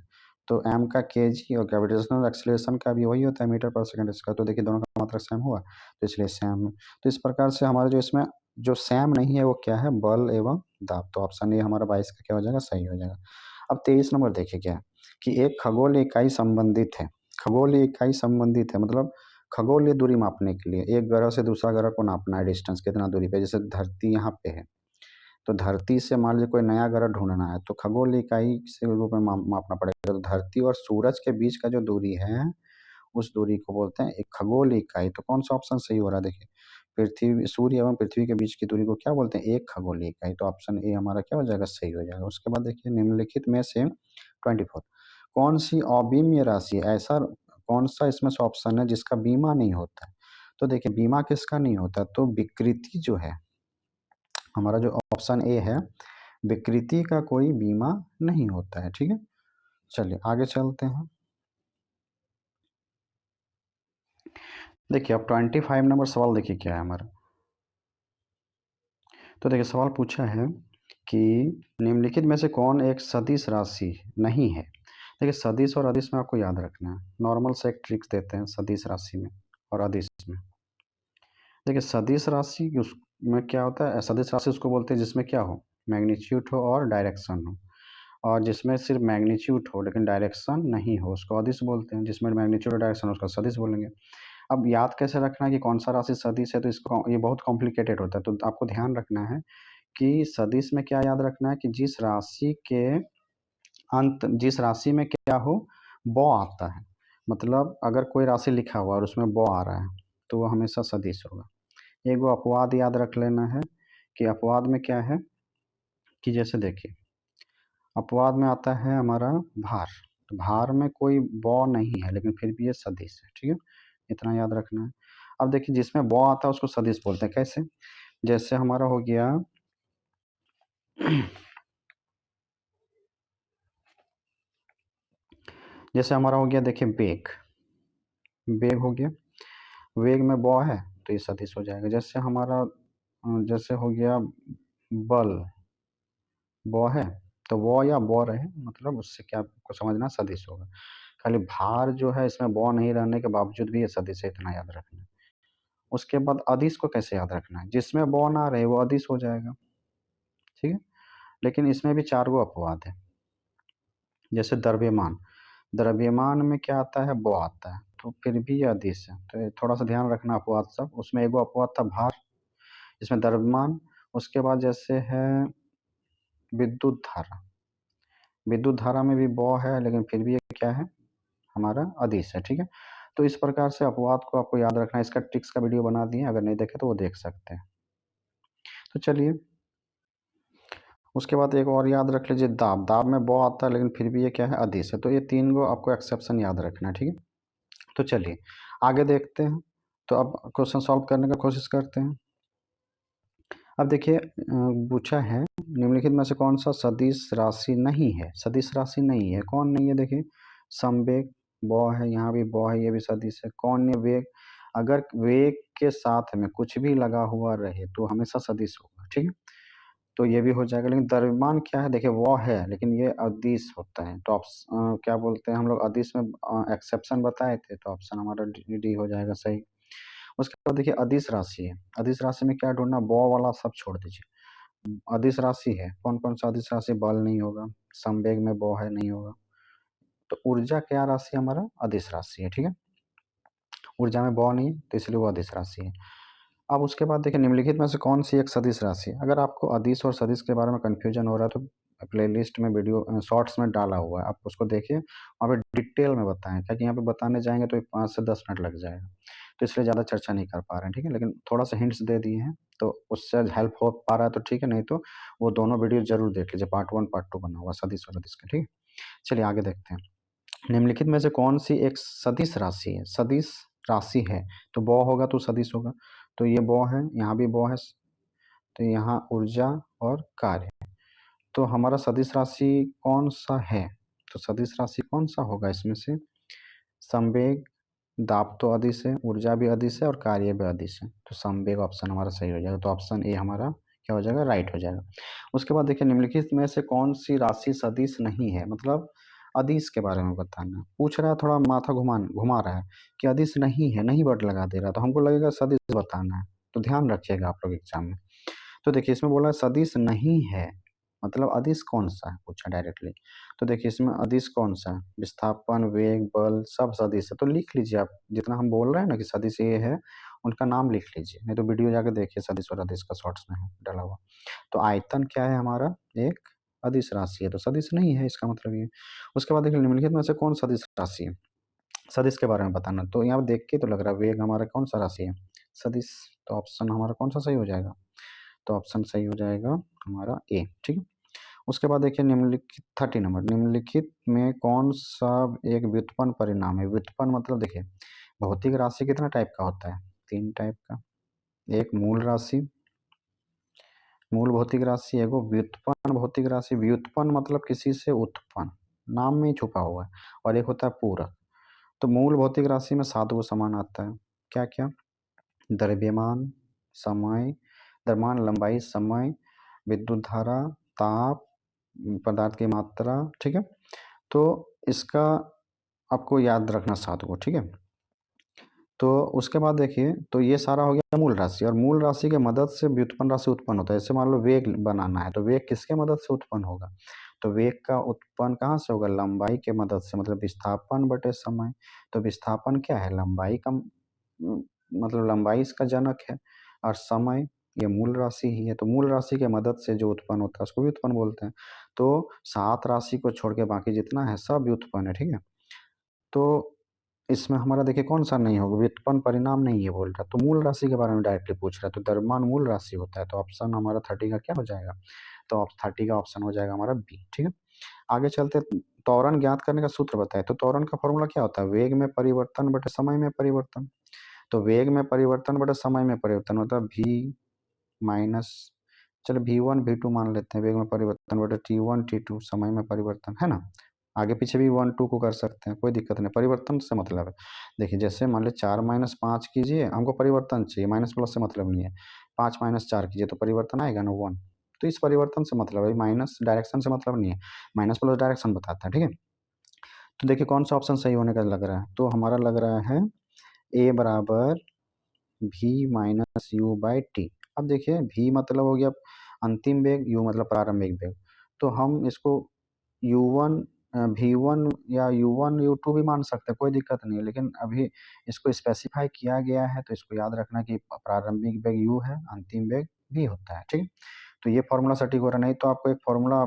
तो एम का केजी और ग्रेविटेशनल एक्सेलरेशन का भी वही होता है मीटर पर सेकंड स्क्वायर। तो देखिए दोनों का मात्रक सेम हुआ तो इसलिए सेम है। तो इस प्रकार से हमारे जो इसमें जो सेम नहीं है वो क्या है, बल एवं दाब। तो ऑप्शन ए हमारा 22 का क्या हो जाएगा, सही हो जाएगा। अब 23 नंबर देखिए क्या है कि एक खगोल इकाई संबंधित है। खगोल इकाई संबंधित है मतलब खगोलीय दूरी मापने के लिए एक ग्रह से दूसरा ग्रह को नापना है, डिस्टेंस कितना दूरी पे, जैसे धरती यहाँ पे है तो धरती से मान लीजिए कोई नया ग्रह ढूंढना है तो खगोल इकाई से रूप में मापना पड़ेगा। तो धरती और सूरज के बीच का जो दूरी है उस दूरी को बोलते हैं एक खगोल इकाई। तो कौन सा ऑप्शन सही हो रहा है देखिए, पृथ्वी सूर्य एवं पृथ्वी के बीच की दूरी को क्या बोलते हैं? एक खगोलीय इकाई। तो ऑप्शन ए हमारा क्या हो जाएगा? सही हो जाएगा। उसके बाद देखिए निम्नलिखित में से 24 कौन सी अविमीय राशि है? ऐसा कौन सा इसमें से ऑप्शन है जिसका बीमा नहीं होता है? तो देखिए बीमा किसका नहीं होता? तो विकृति जो है, हमारा जो ऑप्शन ए है, विकृति का कोई बीमा नहीं होता है। ठीक है, चलिए आगे चलते हैं। देखिए अब 25 नंबर सवाल देखिए क्या है हमारा। तो देखिए सवाल पूछा है कि निम्नलिखित में से कौन एक सदिश राशि नहीं है? देखिए सदिश और अदिश में आपको याद रखना है। नॉर्मल से एक ट्रिक्स देते हैं सदिश राशि में और अदिश में। देखिए सदिश राशि उसमें क्या होता है? सदिश राशि उसको बोलते हैं जिसमें क्या हो? मैग्नीट्यूड हो और डायरेक्शन हो। और जिसमें सिर्फ मैग्नीट्यूड हो लेकिन डायरेक्शन नहीं हो उसको अदिश बोलते हैं। जिसमें मैग्नीट्यूड और डायरेक्शन उसका सदिश बोलेंगे। अब याद कैसे रखना है कि कौन सा राशि सदिश है? तो इसको ये बहुत कॉम्प्लिकेटेड होता है, तो आपको ध्यान रखना है कि सदिश में क्या याद रखना है कि जिस राशि में क्या हो, ब आता है। मतलब अगर कोई राशि लिखा हुआ और उसमें ब आ रहा है तो वो हमेशा सदिश होगा। एक वो अपवाद याद रख लेना है कि अपवाद में क्या है कि जैसे देखिए अपवाद में आता है हमारा भार। तो भार में कोई ब नहीं है लेकिन फिर भी ये सदिश है। ठीक है, इतना याद रखना है। अब देखिए जिसमें ब आता है उसको सदिश बोलते हैं। कैसे? जैसे हमारा हो गया जैसे हमारा हो गया देखिए वेग। वेग हो गया, वेग में ब है तो ये सदिश हो जाएगा। जैसे हमारा जैसे हो गया बल, ब है तो व या ब रहे मतलब उससे क्या आपको समझना सदिश होगा। खाली भार जो है इसमें ब नहीं रहने के बावजूद भी ये सदिश है, इतना याद रखना है। उसके बाद अदिश को कैसे याद रखना है? जिसमें ब ना रहे वो अदिश हो जाएगा। ठीक है, लेकिन इसमें भी 4 गो अपवाद है। जैसे द्रव्यमान, द्रव्यमान में क्या आता है? ब आता है तो फिर भी ये अदिश है। तो ये थोड़ा सा ध्यान रखना अपवाद सब। उसमें एगो अपवाद था भार, इसमें द्रव्यमान। उसके बाद जैसे है विद्युत धारा, विद्युत धारा में भी ब है लेकिन फिर भी ये क्या है? हमारा अदिश है। ठीक है, तो इस प्रकार से अपवाद को आपको याद रखना है। इसका ट्रिक्स का वीडियो बना दिए, अगर नहीं देखे तो वो देख सकते हैं। तो चलिए उसके बाद एक और याद रख लीजिए दाब। दाब में ब आता है लेकिन फिर भी ये क्या है? अदिश है। तो ये 3 गो आपको एक्सेप्शन याद रखना है। ठीक है, तो चलिए आगे देखते हैं। तो अब क्वेश्चन सॉल्व करने का कोशिश करते हैं। अब देखिए पूछा है निम्नलिखित में से कौन सा सदिश राशि नहीं है? सदिश राशि नहीं है, कौन नहीं है? देखिए समवेग, ब है, यहाँ भी ब है, ये भी सदिश है। कौन नहीं? वेग। अगर वेग के साथ में कुछ भी लगा हुआ रहे तो हमेशा सदिश होगा। ठीक है, तो ये भी हो जाएगा। लेकिन द्रव्यमान क्या है? देखिए वो है लेकिन ये अदिश होता है। तो क्या बोलते हैं हम लोग अदिश में एक्सेप्शन बताए थे, तो ऑप्शन हमारा डी हो जाएगा सही। उसके बाद देखिए अदिश राशि है। अदिश राशि में क्या ढूंढना? ब वाला सब छोड़ दीजिए। अदिश राशि है, कौन कौन सा अदिश राशि? बल नहीं होगा, संवेग में ब है, नहीं होगा। तो ऊर्जा क्या राशि? हमारा अदिश राशि है। ठीक है, ऊर्जा में ब नहीं है तो इसलिए वो अदिश राशि है। अब उसके बाद देखिए निम्नलिखित में से कौन सी एक सदिश राशि है? अगर आपको अदिश और सदिश के बारे में कंफ्यूजन हो रहा है तो प्लेलिस्ट में वीडियो शॉर्ट्स में डाला हुआ है, आप उसको देखिए। वहाँ पे डिटेल में बताएं, क्योंकि यहाँ पे बताने जाएंगे तो 5 से 10 मिनट लग जाएगा, तो इसलिए ज़्यादा चर्चा नहीं कर पा रहे हैं। ठीक है, लेकिन थोड़ा सा हिंट्स दे दिए हैं तो उससे हेल्प हो पा रहा है तो ठीक है, नहीं तो वो दोनों वीडियो जरूर देख लीजिए। पार्ट 1 पार्ट 2 बना हुआ सदिश और अदिश का। ठीक है, चलिए आगे देखते हैं। निम्नलिखित में से कौन सी एक सदिश राशि है? सदिश राशि है तो ब होगा तो सदिश होगा। तो ये ब है, यहाँ भी ब है, तो यहाँ ऊर्जा और कार्य। तो हमारा सदिश राशि कौन सा है? तो सदिश राशि कौन सा होगा इसमें से? संवेग, दाब तो अदिश है, ऊर्जा भी अदिश है और कार्य भी अदिश है। तो संवेग ऑप्शन हमारा सही हो जाएगा। तो ऑप्शन ए हमारा क्या हो जाएगा? राइट हो जाएगा। उसके बाद देखिए निम्नलिखित में से कौन सी राशि सदिश नहीं है? मतलब अदिश के बारे में बताना पूछ रहा है। थोड़ा माथा घुमा रहा है कि अदिश नहीं है, नहीं वर्ड लगा दे रहा, तो हमको लगेगा सदिश बताना है। तो ध्यान रखिएगा आप लोग एग्जाम में। तो देखिए इसमें बोला सदिश नहीं है, मतलब अदिश कौन सा है पूछा डायरेक्टली। तो देखिए इसमें अदिश कौन सा है? विस्थापन, वेग, बल सब सदिश है। तो लिख लीजिए आप, जितना हम बोल रहे हैं ना कि सदिश ये है, उनका नाम लिख लीजिए, नहीं तो वीडियो जाके देखिए सदिश और अदिश का शॉर्ट्स में है डाला हुआ। तो आयतन क्या है हमारा? एक अदिश राशि है, तो सदिश नहीं है इसका मतलब ये। उसके बाद देखिए निम्नलिखित में से कौन सदिश राशि है? सदिश के बारे में बताना। तो यहाँ देख के तो लग रहा है वेग हमारा कौन सा राशि है? सदिश। तो ऑप्शन हमारा कौन सा सही हो जाएगा? तो ऑप्शन सही हो जाएगा हमारा ए। ठीक है। उसके बाद देखिए निम्नलिखित 30 नंबर, निम्नलिखित में कौन सा एक व्युत्पन्न परिणाम है? व्युत्पन्न मतलब देखिए भौतिक राशि कितना टाइप का होता है? 3 टाइप का। एक मूल राशि, मूल भौतिक राशि, एगो व्युत्पन्न भौतिक राशि। व्युत्पन्न मतलब किसी से उत्पन्न, नाम में ही छुपा हुआ है। और एक होता है पूरक। तो मूल भौतिक राशि में 7 गो समान आता है। क्या क्या? द्रव्यमान, समय, द्रव्यमान, लंबाई, समय, विद्युत धारा, ताप, पदार्थ की मात्रा। ठीक है। तो इसका आपको याद रखना 7 गो। ठीक है। तो उसके बाद देखिए, तो ये सारा हो गया मूल राशि। और मूल राशि के मदद से व्युत्पन्न राशि उत्पन्न होता है। जैसे मान लो वेग बनाना है, तो वेग किसके मदद से उत्पन्न होगा? तो वेग का उत्पन्न कहाँ से होगा? लंबाई के मदद से, मतलब विस्थापन बटे समय। तो विस्थापन क्या है? लंबाई का मतलब लंबाई इसका जनक है। और समय ये मूल राशि ही है। तो मूल राशि के मदद से जो उत्पन्न होता है उसको व्युत्पन्न बोलते हैं। तो 7 राशि को छोड़ के बाकी जितना है सब व्युत्पन्न है। ठीक है। तो इसमें हमारा देखिए कौन सा नहीं होगा? व्युत्पन्न परिणाम नहीं है बोल रहा। तो मूल राशि के बारे में डायरेक्टली पूछ रहा है। तो द्रव्यमान मूल राशि होता है। तो ऑप्शन हमारा 30 का क्या हो जाएगा? तो 30 का ऑप्शन हो जाएगा हमारा बी। ठीक है। आगे चलते, त्वरण ज्ञात करने का सूत्र बताए। तो त्वरण का फॉर्मूला क्या होता है? वेग में परिवर्तन बटे समय में परिवर्तन। तो वेग में परिवर्तन बटे समय में परिवर्तन होता है v माइनस, चलो v1 v2 मान लेते हैं। वेग में परिवर्तन बटे t1 t2, समय में परिवर्तन है ना। आगे पीछे भी 1 2 को कर सकते हैं, कोई दिक्कत नहीं। परिवर्तन से मतलब है, देखिए जैसे मान लीजिए 4 माइनस 5 कीजिए, हमको परिवर्तन चाहिए, माइनस प्लस से मतलब नहीं है। 5 माइनस 4 कीजिए तो परिवर्तन आएगा ना 1। तो इस परिवर्तन से मतलब है, माइनस डायरेक्शन से मतलब नहीं है। माइनस प्लस डायरेक्शन बताता है। ठीक है। तो देखिए कौन सा ऑप्शन सही होने का लग रहा है? तो हमारा लग रहा है ए बराबर v minus you by T. अब देखिए v मतलब हो गया अंतिम वेग, u मतलब प्रारंभिक वेग। तो हम इसको u1 v1 या u1 u2 भी मान सकते हैं, कोई दिक्कत नहीं है। लेकिन अभी इसको स्पेसिफाई किया गया है तो इसको याद रखना कि प्रारंभिक वेग u है, अंतिम वेग v होता है। ठीक है। तो ये फॉर्मूला सटीक हो रहा नहीं तो आपको एक फॉर्मूला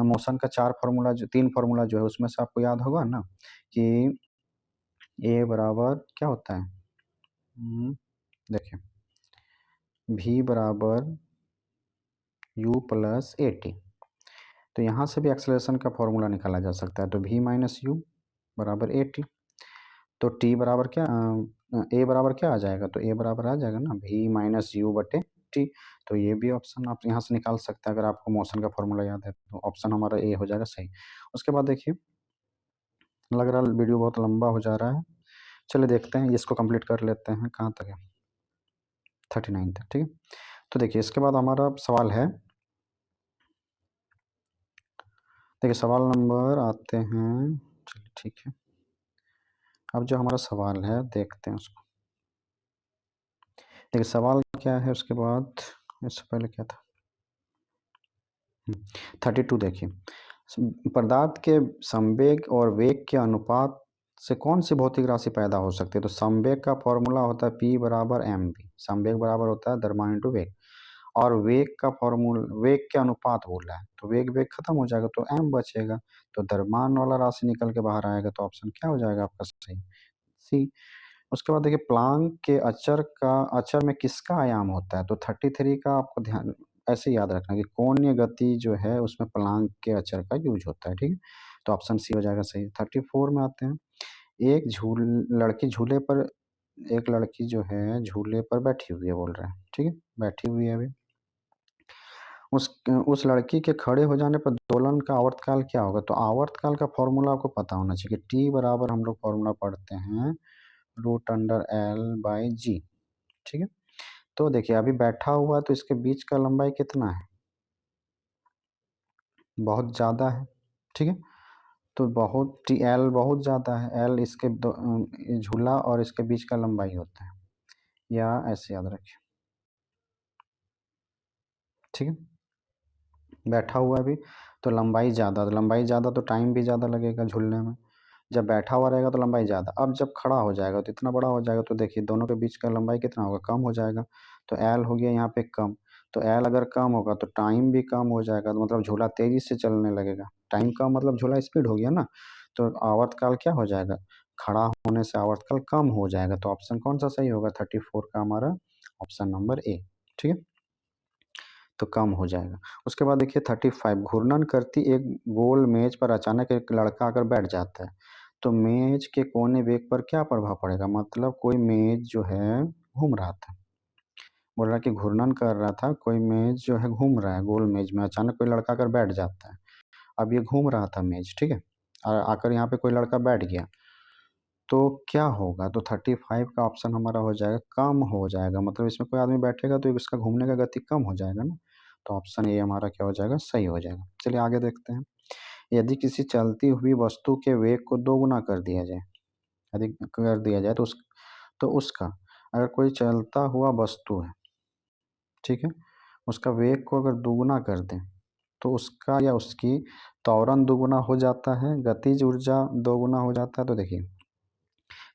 मोशन का 4 फॉर्मूला जो 3 फॉर्मूला जो है उसमें से आपको याद होगा ना कि a बराबर क्या होता है? देखिए v बराबर u प्लस ए टी। तो यहाँ से भी एक्सेलरेशन का फॉर्मूला निकाला जा सकता है। तो v माइनस यू बराबर ए टी। तो t बराबर क्या, a बराबर क्या आ जाएगा? तो a बराबर आ जाएगा ना v माइनस यू बटे टी। तो ये भी ऑप्शन आप यहाँ से निकाल सकते हैं अगर आपको मोशन का फॉर्मूला याद है। तो ऑप्शन हमारा ए हो जाएगा सही। उसके बाद देखिए, लग रहा है वीडियो बहुत लंबा हो जा रहा है, चलिए देखते हैं इसको कंप्लीट कर लेते हैं। कहाँ तक है? 39 तक। ठीक है। तो देखिए इसके बाद हमारा सवाल है, देखिए सवाल नंबर आते हैं, चलिए ठीक है। अब जो हमारा सवाल है देखते हैं उसको। देखिए सवाल क्या है उसके बाद, इससे पहले क्या था? 32 देखिए, पदार्थ के संवेग और वेग के अनुपात से कौन सी भौतिक राशि पैदा हो सकती है? तो संवेग का फॉर्मूला होता है P बराबर एम वी। संवेग बराबर होता है द्रव्यमान इंटू वेग। और वेग का फॉर्मूला, वेग के अनुपात बोल रहा है तो वेग वेग खत्म हो जाएगा तो m बचेगा। तो द्रव्यमान वाला राशि निकल के बाहर आएगा। तो ऑप्शन क्या हो जाएगा आपका सही? सी। उसके बाद देखिए प्लांक के अचर का, अचर में किसका आयाम होता है? तो 33 का आपको ध्यान ऐसे याद रखना कि कोणीय गति जो है उसमें प्लांक के अचर का यूज होता है। ठीक है। तो ऑप्शन सी हो जाएगा सही। 34 में आते हैं, एक लड़की झूले पर, एक लड़की जो है झूले पर बैठी हुई है बोल रहा है। ठीक है, बैठी हुई है अभी। उस लड़की के खड़े हो जाने पर दोलन का आवर्तकाल क्या होगा? तो आवर्तकाल का फॉर्मूला आपको पता होना चाहिए कि टी बराबर हम लोग फॉर्मूला पढ़ते हैं रूट अंडर एल बाई जी। ठीक है। तो देखिए अभी बैठा हुआ है तो इसके बीच का लंबाई कितना है? बहुत ज़्यादा है। ठीक है। तो बहुत टी एल बहुत ज़्यादा है। एल इसके झूला और इसके बीच का लंबाई होता है, या ऐसे याद रखिए। ठीक है। बैठा हुआ है अभी तो लंबाई ज़्यादा, तो लंबाई ज़्यादा तो टाइम भी ज़्यादा लगेगा झूलने में। जब बैठा हुआ रहेगा तो लंबाई ज़्यादा। अब जब खड़ा हो जाएगा तो इतना बड़ा हो जाएगा तो देखिए दोनों के बीच का लंबाई कितना होगा? कम हो जाएगा। तो एल हो गया यहाँ पे कम। तो एल अगर कम होगा तो टाइम भी कम हो जाएगा। तो मतलब झूला तेजी से चलने लगेगा। टाइम कम मतलब झूला स्पीड हो गया ना। तो आवर्तकाल क्या हो जाएगा? खड़ा होने से आवर्तकाल कम हो जाएगा। तो ऑप्शन कौन सा सही होगा 34 का हमारा? Option number A. ठीक है, तो कम हो जाएगा। उसके बाद देखिए 35, घूर्णन करती एक गोल मेज पर अचानक एक लड़का आकर बैठ जाता है, तो मेज के कोने वेग पर क्या प्रभाव पड़ेगा? मतलब कोई मेज जो है घूम रहा था, बोल रहा है कि घूर्णन कर रहा था, कोई मेज जो है घूम रहा है, गोल मेज में अचानक कोई लड़का आकर बैठ जाता है। अब ये घूम रहा था मेज, ठीक है, और आकर यहाँ पे कोई लड़का बैठ गया, तो क्या होगा? तो 35 का ऑप्शन हमारा हो जाएगा कम हो जाएगा, मतलब इसमें कोई आदमी बैठेगा तो इसका घूमने का गति कम हो जाएगा ना। तो ऑप्शन ए हमारा क्या हो जाएगा? सही हो जाएगा। चलिए आगे देखते हैं। यदि किसी चलती हुई वस्तु के वेग को दोगुना कर दिया जाए, यदि कर दिया जाए तो उसका, अगर कोई चलता हुआ वस्तु है, ठीक है, उसका वेग को अगर दुगुना कर दें तो उसका या उसकी त्वरण दुगुना हो जाता है, गतिज ऊर्जा दोगुना हो जाता है। तो देखिए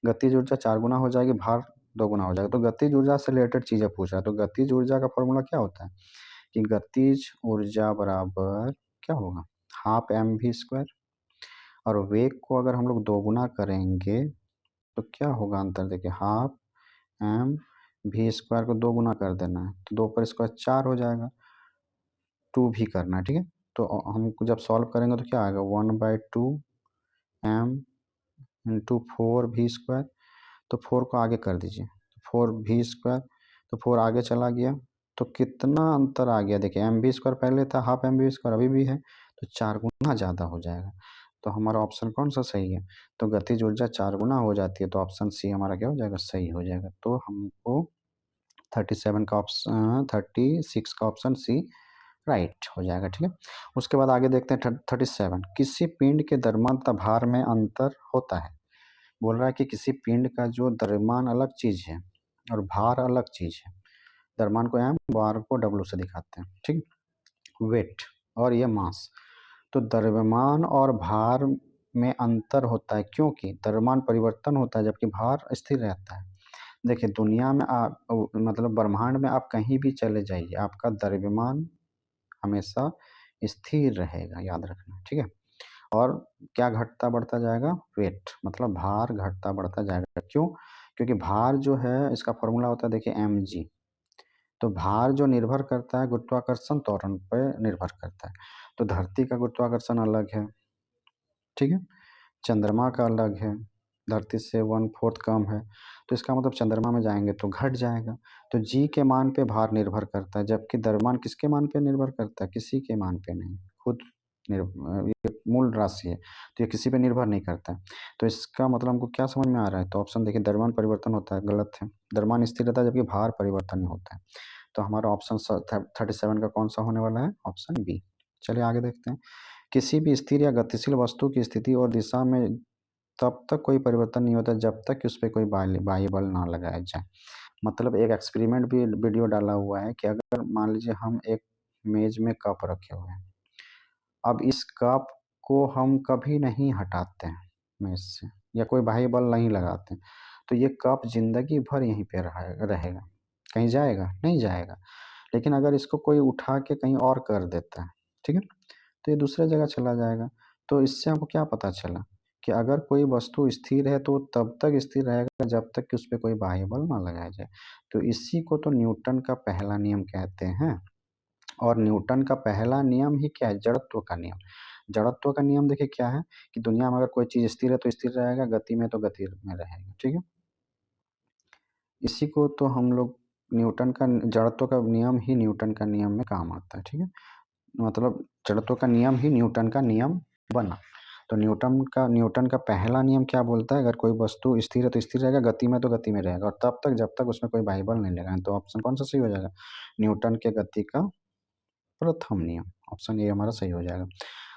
गतिज ऊर्जा 4 गुना हो जाएगी, भार 2 गुना हो जाएगा। तो गतिज ऊर्जा से रिलेटेड चीज़ें पूछ रहा है, तो गतिज ऊर्जा का फॉर्मूला क्या होता है कि गतिज ऊर्जा बराबर क्या होगा? हाफ एम वी स्क्वायर, और वेग को अगर हम लोग दोगुना करेंगे तो क्या होगा अंतर? देखिए हाफ एम वी स्क्वायर को 2 गुना कर देना है, तो 2 पर स्क्वायर 4 हो जाएगा, 2 भी करना है, ठीक है। तो हमको जब सॉल्व करेंगे तो क्या आएगा? 1/2 एम इंटू 4 वी स्क्वायर, तो 4 को आगे कर दीजिए, 4 वी स्क्वायर, तो 4 आगे चला गया, तो कितना अंतर आ गया? देखिए एम वी स्क्वायर पहले था, हाफ एम वी स्क्वायर अभी भी है, तो 4 गुना ज़्यादा हो जाएगा। तो हमारा ऑप्शन कौन सा सही है? तो गतिज ऊर्जा 4 गुना हो जाती है, तो ऑप्शन सी हमारा क्या हो जाएगा? सही हो जाएगा। तो हमको 36 का ऑप्शन सी राइट हो जाएगा, ठीक है। उसके बाद आगे देखते हैं 37, किसी पिंड के द्रव्यमान तथा भार में अंतर होता है। बोल रहा है कि किसी पिंड का जो द्रव्यमान अलग चीज है और भार अलग चीज है। द्रव्यमान को एम, भार को डब्ल्यू से दिखाते हैं, ठीक। वेट और ये मास, तो द्रव्यमान और भार में अंतर होता है क्योंकि द्रव्यमान परिवर्तन होता है जबकि भार स्थिर रहता है। देखिए दुनिया में आप मतलब ब्रह्मांड में आप कहीं भी चले जाइए, आपका द्रव्यमान हमेशा स्थिर रहेगा, याद रखना, ठीक है। और क्या घटता बढ़ता जाएगा? वेट, मतलब भार घटता बढ़ता जाएगा। क्यों? क्योंकि भार जो है इसका फॉर्मूला होता है देखिए एम जी, तो भार जो निर्भर करता है गुरुत्वाकर्षण त्वरण पर निर्भर करता है। तो धरती का गुरुत्वाकर्षण अलग है, ठीक है, चंद्रमा का अलग है, धरती से 1/4 कम है, तो इसका मतलब चंद्रमा में जाएंगे तो घट जाएगा। तो जी के मान पे भार निर्भर करता है, जबकि द्रव्यमान किसके मान पे निर्भर करता है? किसी के मान पे नहीं, खुद ये मूल राशि है, तो ये किसी पे निर्भर नहीं करता है। तो इसका मतलब हमको क्या समझ में आ रहा है? तो ऑप्शन देखिए द्रव्यमान परिवर्तन होता है, गलत है। द्रव्यमान स्थिर रहता है जबकि भार परिवर्तन नहीं होता है। तो हमारा ऑप्शन 37 का कौन सा होने वाला है? Option B. चलिए आगे देखते हैं। किसी भी स्थिर या गतिशील वस्तु की स्थिति और दिशा में तब तक कोई परिवर्तन नहीं होता जब तक कि उस पे कोई बाह्य बल ना लगाया जाए। मतलब एक एक्सपेरिमेंट भी वीडियो डाला हुआ है कि अगर मान लीजिए हम एक मेज में कप रखे हुए हैं, अब इस कप को हम कभी नहीं हटाते हैं मेज से, या कोई बाह्य बल नहीं लगाते हैं, तो ये कप जिंदगी भर यहीं पे रहेगा, कहीं जाएगा नहीं जाएगा। लेकिन अगर इसको कोई उठा के कहीं और कर देता है, ठीक है, तो ये दूसरे जगह चला जाएगा। तो इससे हमको क्या पता चला कि अगर कोई वस्तु स्थिर है तो वो तब तक स्थिर रहेगा जब तक कि उस पर कोई बाह्य बल ना लगाया जाए। तो इसी को तो न्यूटन का पहला नियम कहते हैं। और न्यूटन का पहला नियम ही क्या है? जड़त्व का नियम। जड़त्व का नियम देखिए क्या है कि दुनिया में अगर कोई चीज स्थिर है तो स्थिर रहेगा, गति में तो गति में रहेगा, ठीक है। इसी को तो हम लोग न्यूटन का जड़त्व का नियम ही न्यूटन का नियम में काम आता है, ठीक है। मतलब जड़त्व का नियम ही न्यूटन का नियम बना। तो न्यूटन का पहला नियम क्या बोलता है? अगर कोई वस्तु स्थिर है तो स्थिर रहेगा, गति में तो गति में रहेगा, और तब तक जब तक उसमें कोई बाह्य बल नहीं लगाए। तो ऑप्शन कौन सा सही हो जाएगा? न्यूटन के गति का प्रथम नियम, ऑप्शन ए हमारा सही हो जाएगा।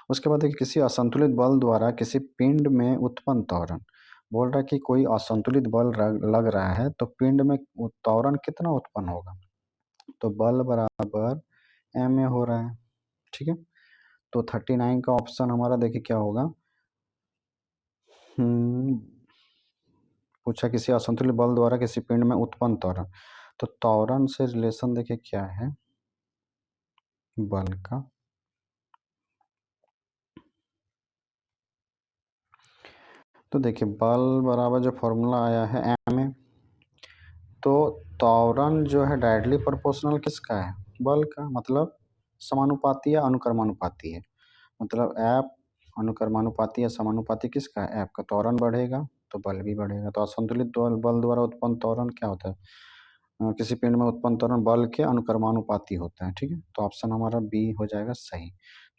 उसके बाद देखिए किसी असंतुलित बल द्वारा किसी पिंड में उत्पन्न त्वरण, बोल रहा है कि कोई असंतुलित बल लग रहा है तो पिंड में त्वरण कितना उत्पन्न होगा? तो बल बराबर एम ए हो रहा है, ठीक है। तो 39 का ऑप्शन हमारा देखिए क्या होगा। हम्म, पूछा किसी असंतुलित बल द्वारा किसी पिंड में उत्पन्न त्वरण, तो त्वरण से रिलेशन देखिए क्या है बल का। तो देखिए बल बराबर जो फॉर्मूला आया है एम ए, तो त्वरण जो है डायरेक्टली प्रोपोर्शनल किसका है, बल का, मतलब समानुपाती या अनुक्रमानुपाती है, मतलब एफ अनुक्रमानुपाती या समानुपाती किसका है, एफ का। त्वरण बढ़ेगा तो बल भी बढ़ेगा। तो असंतुलित बल द्वारा उत्पन्न त्वरण क्या होता है, किसी पिंड में उत्पन्न त्वरण बल के अनुक्रमानुपाती होता है, ठीक है। तो ऑप्शन हमारा बी हो जाएगा सही।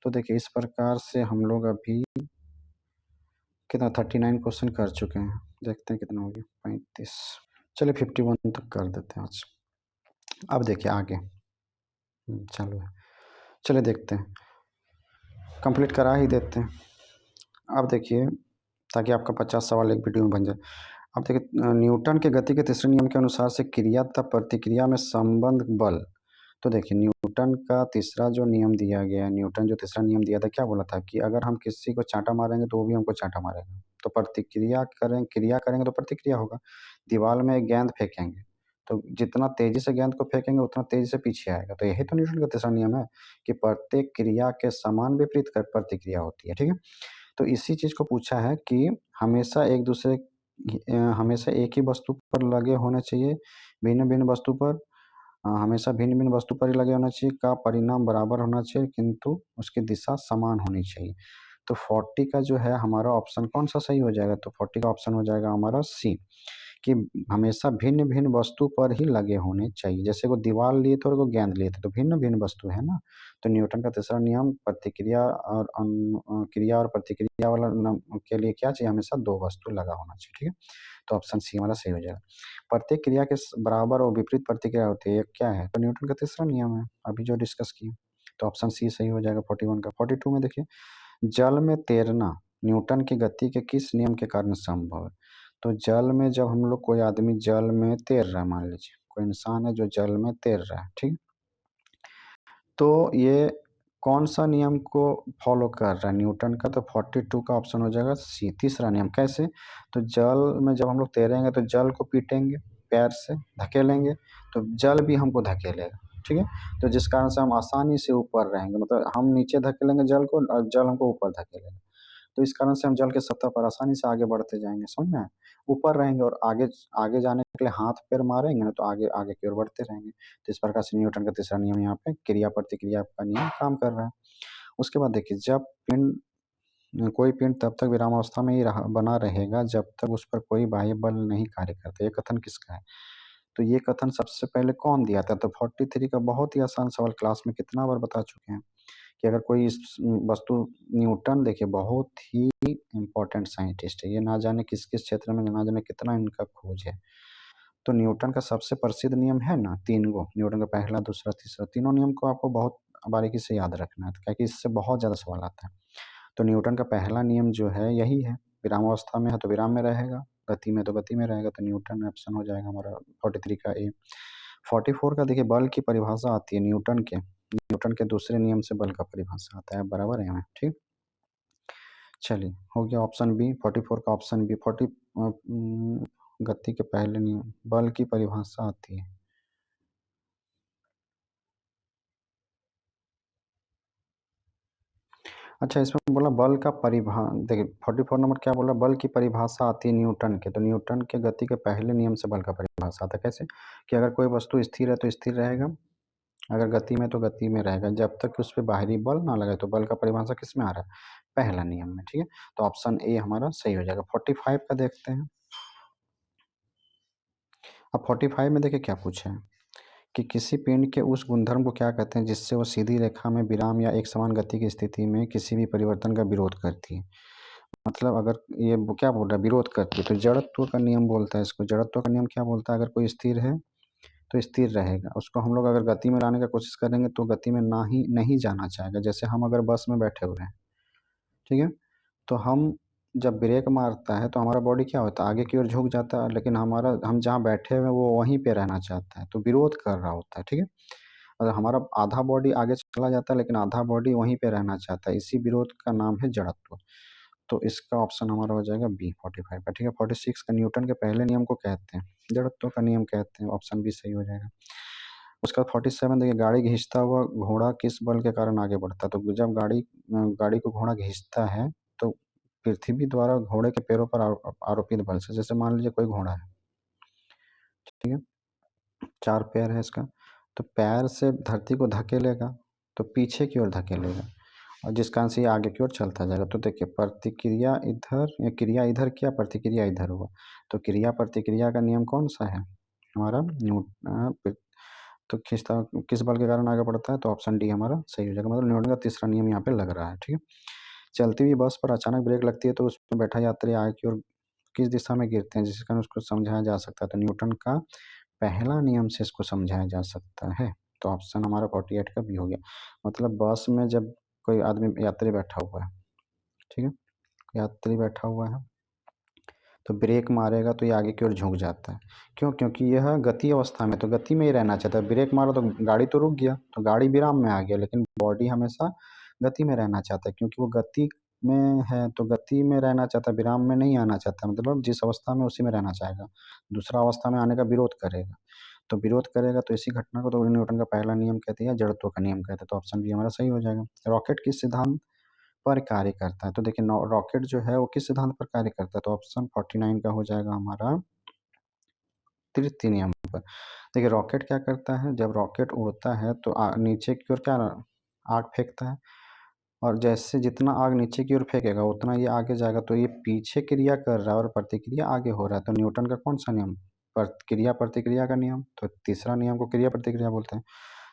तो देखिए इस प्रकार से हम लोग अभी कितना 39 क्वेश्चन कर चुके हैं, देखते हैं कितना हो गया, 35। चलिए 51 तक कर देते हैं आज। अब देखिए आगे चालू है, चलिए देखते हैं, कंप्लीट करा ही देते हैं। अब देखिए ताकि आपका 50 सवाल एक वीडियो में बन जाए। अब देखिए न्यूटन के गति के तीसरे नियम के अनुसार से क्रिया तथा प्रतिक्रिया में संबंध बल। तो देखिए न्यूटन का तीसरा जो नियम दिया गया है, न्यूटन जो तीसरा नियम दिया था क्या बोला था कि अगर हम किसी को चांटा मारेंगे तो वो भी हमको चांटा मारेगा, तो प्रतिक्रिया करें, क्रिया करेंगे तो प्रतिक्रिया होगा। दीवार में एक गेंद फेंकेंगे तो जितना तेजी से गेंद को फेंकेंगे उतना तेजी से पीछे आएगा, तो यही तो न्यूटन का तीसरा नियम है कि प्रत्येक क्रिया के समान विपरीत प्रतिक्रिया होती है, ठीक है। तो इसी चीज को पूछा है कि हमेशा एक दूसरे हमेशा एक ही वस्तु पर लगे होने चाहिए, भिन्न भिन्न वस्तु पर हमेशा भिन्न भिन्न वस्तु पर ही लगे होना चाहिए, का परिणाम बराबर होना चाहिए किंतु उसकी दिशा समान होनी चाहिए। तो 40 का जो है हमारा ऑप्शन कौन सा सही हो जाएगा, तो 40 का ऑप्शन हो जाएगा हमारा सी, कि हमेशा भिन्न भिन्न वस्तु पर ही लगे होने चाहिए। जैसे वो दीवार लिए थे और वो गेंद लिए थे तो भिन्न भिन्न वस्तु है ना। तो न्यूटन का तीसरा नियम प्रतिक्रिया और क्रिया और प्रतिक्रिया वाला के लिए क्या चाहिए, हमेशा दो वस्तु लगा होना चाहिए, ठीक है। तो ऑप्शन सी हमारा सही हो जाएगा। प्रत्येक क्रिया के बराबर और विपरीत प्रतिक्रिया होती है, ये क्या है, तो न्यूटन का तीसरा नियम है अभी जो डिस्कस किए। तो ऑप्शन सी सही हो जाएगा 41 का। 42 में देखिए जल में तैरना न्यूटन की गति के किस नियम के कारण संभव है। तो जल में जब हम लोग कोई आदमी जल में तैर रहा है, मान लीजिए कोई इंसान है जो जल में तैर रहा है, ठीक, तो ये कौन सा नियम को फॉलो कर रहा है न्यूटन का, तो 42 का ऑप्शन हो जाएगा सी, तीसरा नियम। कैसे, तो जल में जब हम लोग तैरेंगे तो जल को पीटेंगे, पैर से धकेलेंगे तो जल भी हमको धकेलेगा, ठीक है। तो जिस कारण से हम आसानी से ऊपर रहेंगे, मतलब हम नीचे धकेलेंगे जल को और जल हमको ऊपर धकेलेगा, तो इस कारण से हम जल के सतह पर आसानी से आगे बढ़ते जाएंगे, समझ में आया? ऊपर रहेंगे और आगे आगे जाने के लिए हाथ पैर मारेंगे ना तो आगे आगे की ओर बढ़ते रहेंगे। तो इस प्रकार से न्यूटन का तीसरा नियम यहाँ पे क्रिया प्रतिक्रिया का नियम काम कर रहा है। उसके बाद देखिए जब पिंड कोई पिंड तब तक विरामावस्था में ही बना रहेगा जब तक उस पर कोई बाह्य बल नहीं कार्य करता, ये कथन किसका है। तो ये कथन सबसे पहले कौन दिया था, तो 43 का बहुत ही आसान सवाल, क्लास में कितना बार बता चुके हैं कि अगर कोई इस वस्तु, न्यूटन देखिए बहुत ही इम्पोर्टेंट साइंटिस्ट है, ये ना जाने किस किस क्षेत्र में ना जाने कितना इनका खोज है। तो न्यूटन का सबसे प्रसिद्ध नियम है ना तीन गो, न्यूटन का पहला दूसरा तीसरा, तीनों नियम को आपको बहुत बारीकी से याद रखना है क्योंकि इससे बहुत ज़्यादा सवाल आता है। तो न्यूटन का पहला नियम जो है यही है, विरामावस्था में है तो विराम में रहेगा, गति में तो गति में रहेगा, तो न्यूटन ऑप्शन हो जाएगा हमारा 43 का ए। 44 का देखिए बल की परिभाषा आती है न्यूटन के दूसरे नियम से बल का परिभाषा आता है, बराबर है हमें, ठीक। चलिए हो गया ऑप्शन बी, 44 का ऑप्शन बी। गति के पहले नियम बल की परिभाषा आती है। अच्छा इसमें बोला बल का देखिए 44 नंबर क्या बोला, बल की परिभाषा आती है न्यूटन के, तो न्यूटन के गति के पहले नियम से बल का परिभाषा आता है। कैसे, कि अगर कोई वस्तु स्थिर है तो स्थिर रहेगा, अगर गति में तो गति में रहेगा, जब तक कि उस पर बाहरी बल ना लगे। तो बल का परिभाषा किस में आ रहा है, पहला नियम में, ठीक है। तो ऑप्शन ए हमारा सही हो जाएगा। 45 का देखते हैं। अब 45 में देखिए क्या पूछा है कि किसी पिंड के उस गुणधर्म को क्या कहते हैं जिससे वो सीधी रेखा में विराम या एक समान गति की स्थिति में किसी भी परिवर्तन का विरोध करती है। मतलब अगर ये क्या बोल रहा है, विरोध करती है, तो जड़त्व का नियम बोलता है इसको। जड़त्व का नियम क्या बोलता है, अगर कोई स्थिर है तो स्थिर रहेगा, उसको हम लोग अगर गति में लाने का कोशिश करेंगे तो गति में ना ही नहीं जाना चाहेगा। जैसे हम अगर बस में बैठे हुए हैं, ठीक है, तो हम जब ब्रेक मारता है तो हमारा बॉडी क्या होता है, आगे की ओर झुक जाता है, लेकिन हम जहाँ बैठे हुए हैं वो वहीं पे रहना चाहता है, तो विरोध कर रहा होता है, ठीक है। और हमारा आधा बॉडी आगे चला जाता है लेकिन आधा बॉडी वहीं पे रहना चाहता है, इसी विरोध का नाम है जड़त्व। तो इसका ऑप्शन हमारा हो जाएगा बी 45 का, ठीक है। 46 का न्यूटन के पहले नियम को कहते हैं, जड़त्व का नियम कहते हैं, ऑप्शन बी सही हो जाएगा। उसका 47 देखिए गाड़ी घिंचता हुआ घोड़ा किस बल के कारण आगे बढ़ता है, तो जब गाड़ी गाड़ी को घोड़ा घिंचता है तो पृथ्वी द्वारा घोड़े के पैरों पर आरोपित बल से। जैसे मान लीजिए कोई घोड़ा है, ठीक है, 4 पैर है इसका, तो पैर से धरती को धकेलेगा तो पीछे की ओर धकेलेगा, और जिस कारण से ये आगे की ओर चलता जाएगा। तो देखिए प्रतिक्रिया इधर या क्रिया इधर किया, प्रतिक्रिया इधर हुआ, तो क्रिया प्रतिक्रिया का नियम कौन सा है हमारा तो किस बल के कारण आगे बढ़ता है, तो ऑप्शन डी हमारा सही हो जाएगा। मतलब न्यूटन का तीसरा नियम यहाँ पे लग रहा है, ठीक है। चलती हुई बस पर अचानक ब्रेक लगती है तो उसमें बैठा यात्री आगे की ओर किस दिशा में गिरते हैं, जिसके कारण उसको समझाया जा सकता है। तो न्यूटन का पहला नियम से इसको समझाया जा सकता है। तो ऑप्शन हमारा 48 का बी हो गया। मतलब बस में जब कोई आदमी यात्री बैठा हुआ है, ठीक है, यात्री बैठा हुआ है, तो ब्रेक मारेगा तो ये आगे की ओर झुक जाता है। क्यों? क्योंकि यह गति अवस्था में, तो गति में ही रहना चाहता है। ब्रेक मारा तो गाड़ी तो रुक गया, तो गाड़ी विराम में आ गया, लेकिन बॉडी हमेशा गति में रहना चाहता है, क्योंकि वो गति में है तो गति में रहना चाहता है, विराम में नहीं आना चाहता। मतलब जिस अवस्था में उसी में रहना चाहेगा, दूसरा अवस्था में आने का विरोध करेगा। तो विरोध करेगा तो इसी घटना को तो न्यूटन का पहला नियम कहते हैं, जड़त्व का नियम कहते हैं। तो ऑप्शन बी हमारा सही हो जाएगा। रॉकेट किस सिद्धांत पर कार्य करता है? तो देखिए रॉकेट जो है वो किस सिद्धांत पर कार्य करता है, तो ऑप्शन 49 का हो जाएगा हमारा तृतीय नियम पर। देखिए रॉकेट क्या करता है, जब रॉकेट उड़ता है तो नीचे की ओर क्या आग फेंकता है, और जैसे जितना आग नीचे की ओर फेंकेगा उतना ये आगे जाएगा। तो ये पीछे क्रिया कर रहा है और प्रतिक्रिया आगे हो रहा है। तो न्यूटन का कौन सा नियम, क्रिया प्रतिक्रिया का नियम, तो तीसरा नियम को क्रिया प्रतिक्रिया बोलते हैं।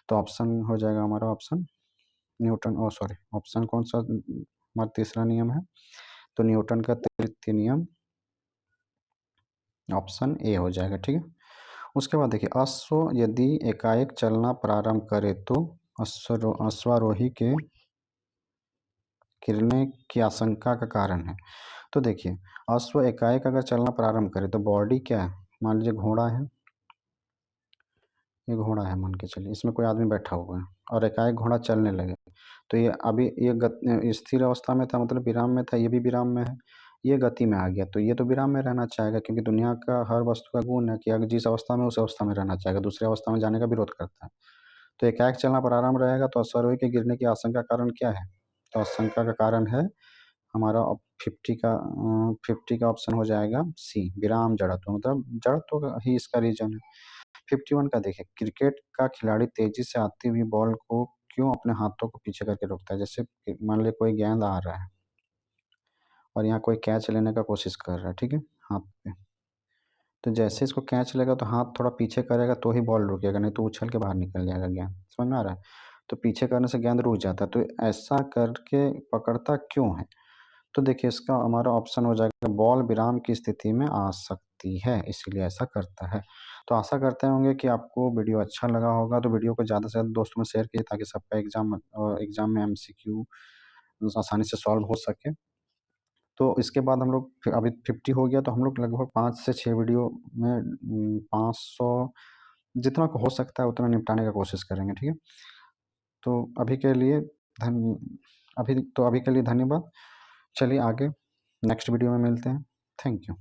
तो ऑप्शन हो जाएगा हमारा ऑप्शन न्यूटन, ओ सॉरी, ऑप्शन कौन सा हमारा तीसरा नियम है, तो न्यूटन का तृतीय नियम ऑप्शन ए हो जाएगा, ठीक है। उसके बाद देखिए अश्व यदि एकाएक चलना प्रारंभ करे तो अश्वारोही के गिरने की आशंका का कारण है। तो देखिए अश्व एकाएक अगर चलना प्रारंभ करे तो बॉडी क्या है, मान लीजिए घोड़ा है, ये घोड़ा है मान के चलिए, इसमें कोई आदमी बैठा हुआ है और एकाएक घोड़ा चलने लगे, तो ये अभी ये स्थिर अवस्था में था, मतलब विराम में था, ये भी विराम में है, ये गति में आ गया, तो ये तो विराम में रहना चाहेगा, क्योंकि दुनिया का हर वस्तु का गुण है कि अगर जिस अवस्था में उस अवस्था में रहना चाहेगा, दूसरी अवस्था में जाने का विरोध करता है। तो एकाएक चलना प्रारंभ रहेगा तो अश्वारोही के गिरने की आशंका कारण क्या है, तो आशंका का कारण है हमारा 50 का ऑप्शन हो जाएगा सी, विराम जड़त्व, मतलब जड़त्व का ही इसका रीजन है। 51 का देखिए क्रिकेट का खिलाड़ी तेजी से आती हुई बॉल को क्यों अपने हाथों को पीछे करके रोकता है। जैसे मान लीजिए कोई गेंद आ रहा है और यहाँ कोई कैच लेने का कोशिश कर रहा है, ठीक है, हाथ पे, तो जैसे इसको कैच लेगा तो हाथ थोड़ा पीछे करेगा तो ही बॉल रुकेगा, नहीं तो उछल के बाहर निकल जाएगा गेंद। समझ में आ रहा है? तो पीछे करने से गेंद रुक जाता है। तो ऐसा करके पकड़ता क्यों है, तो देखिए इसका हमारा ऑप्शन हो जाएगा बॉल विराम की स्थिति में आ सकती है, इसीलिए ऐसा करता है। तो आशा करते होंगे कि आपको वीडियो अच्छा लगा होगा, तो वीडियो को ज़्यादा से ज़्यादा दोस्तों में शेयर कीजिए ताकि सबका एग्जाम में एमसीक्यू आसानी से सॉल्व हो सके। तो इसके बाद हम लोग अभी 50 हो गया, तो हम लोग लगभग 5 से 6 वीडियो में 500 जितना हो सकता है उतना निपटाने का कोशिश करेंगे, ठीक है। तो अभी के लिए धन अभी के लिए धन्यवाद। चलिए आगे नेक्स्ट वीडियो में मिलते हैं। Thank you.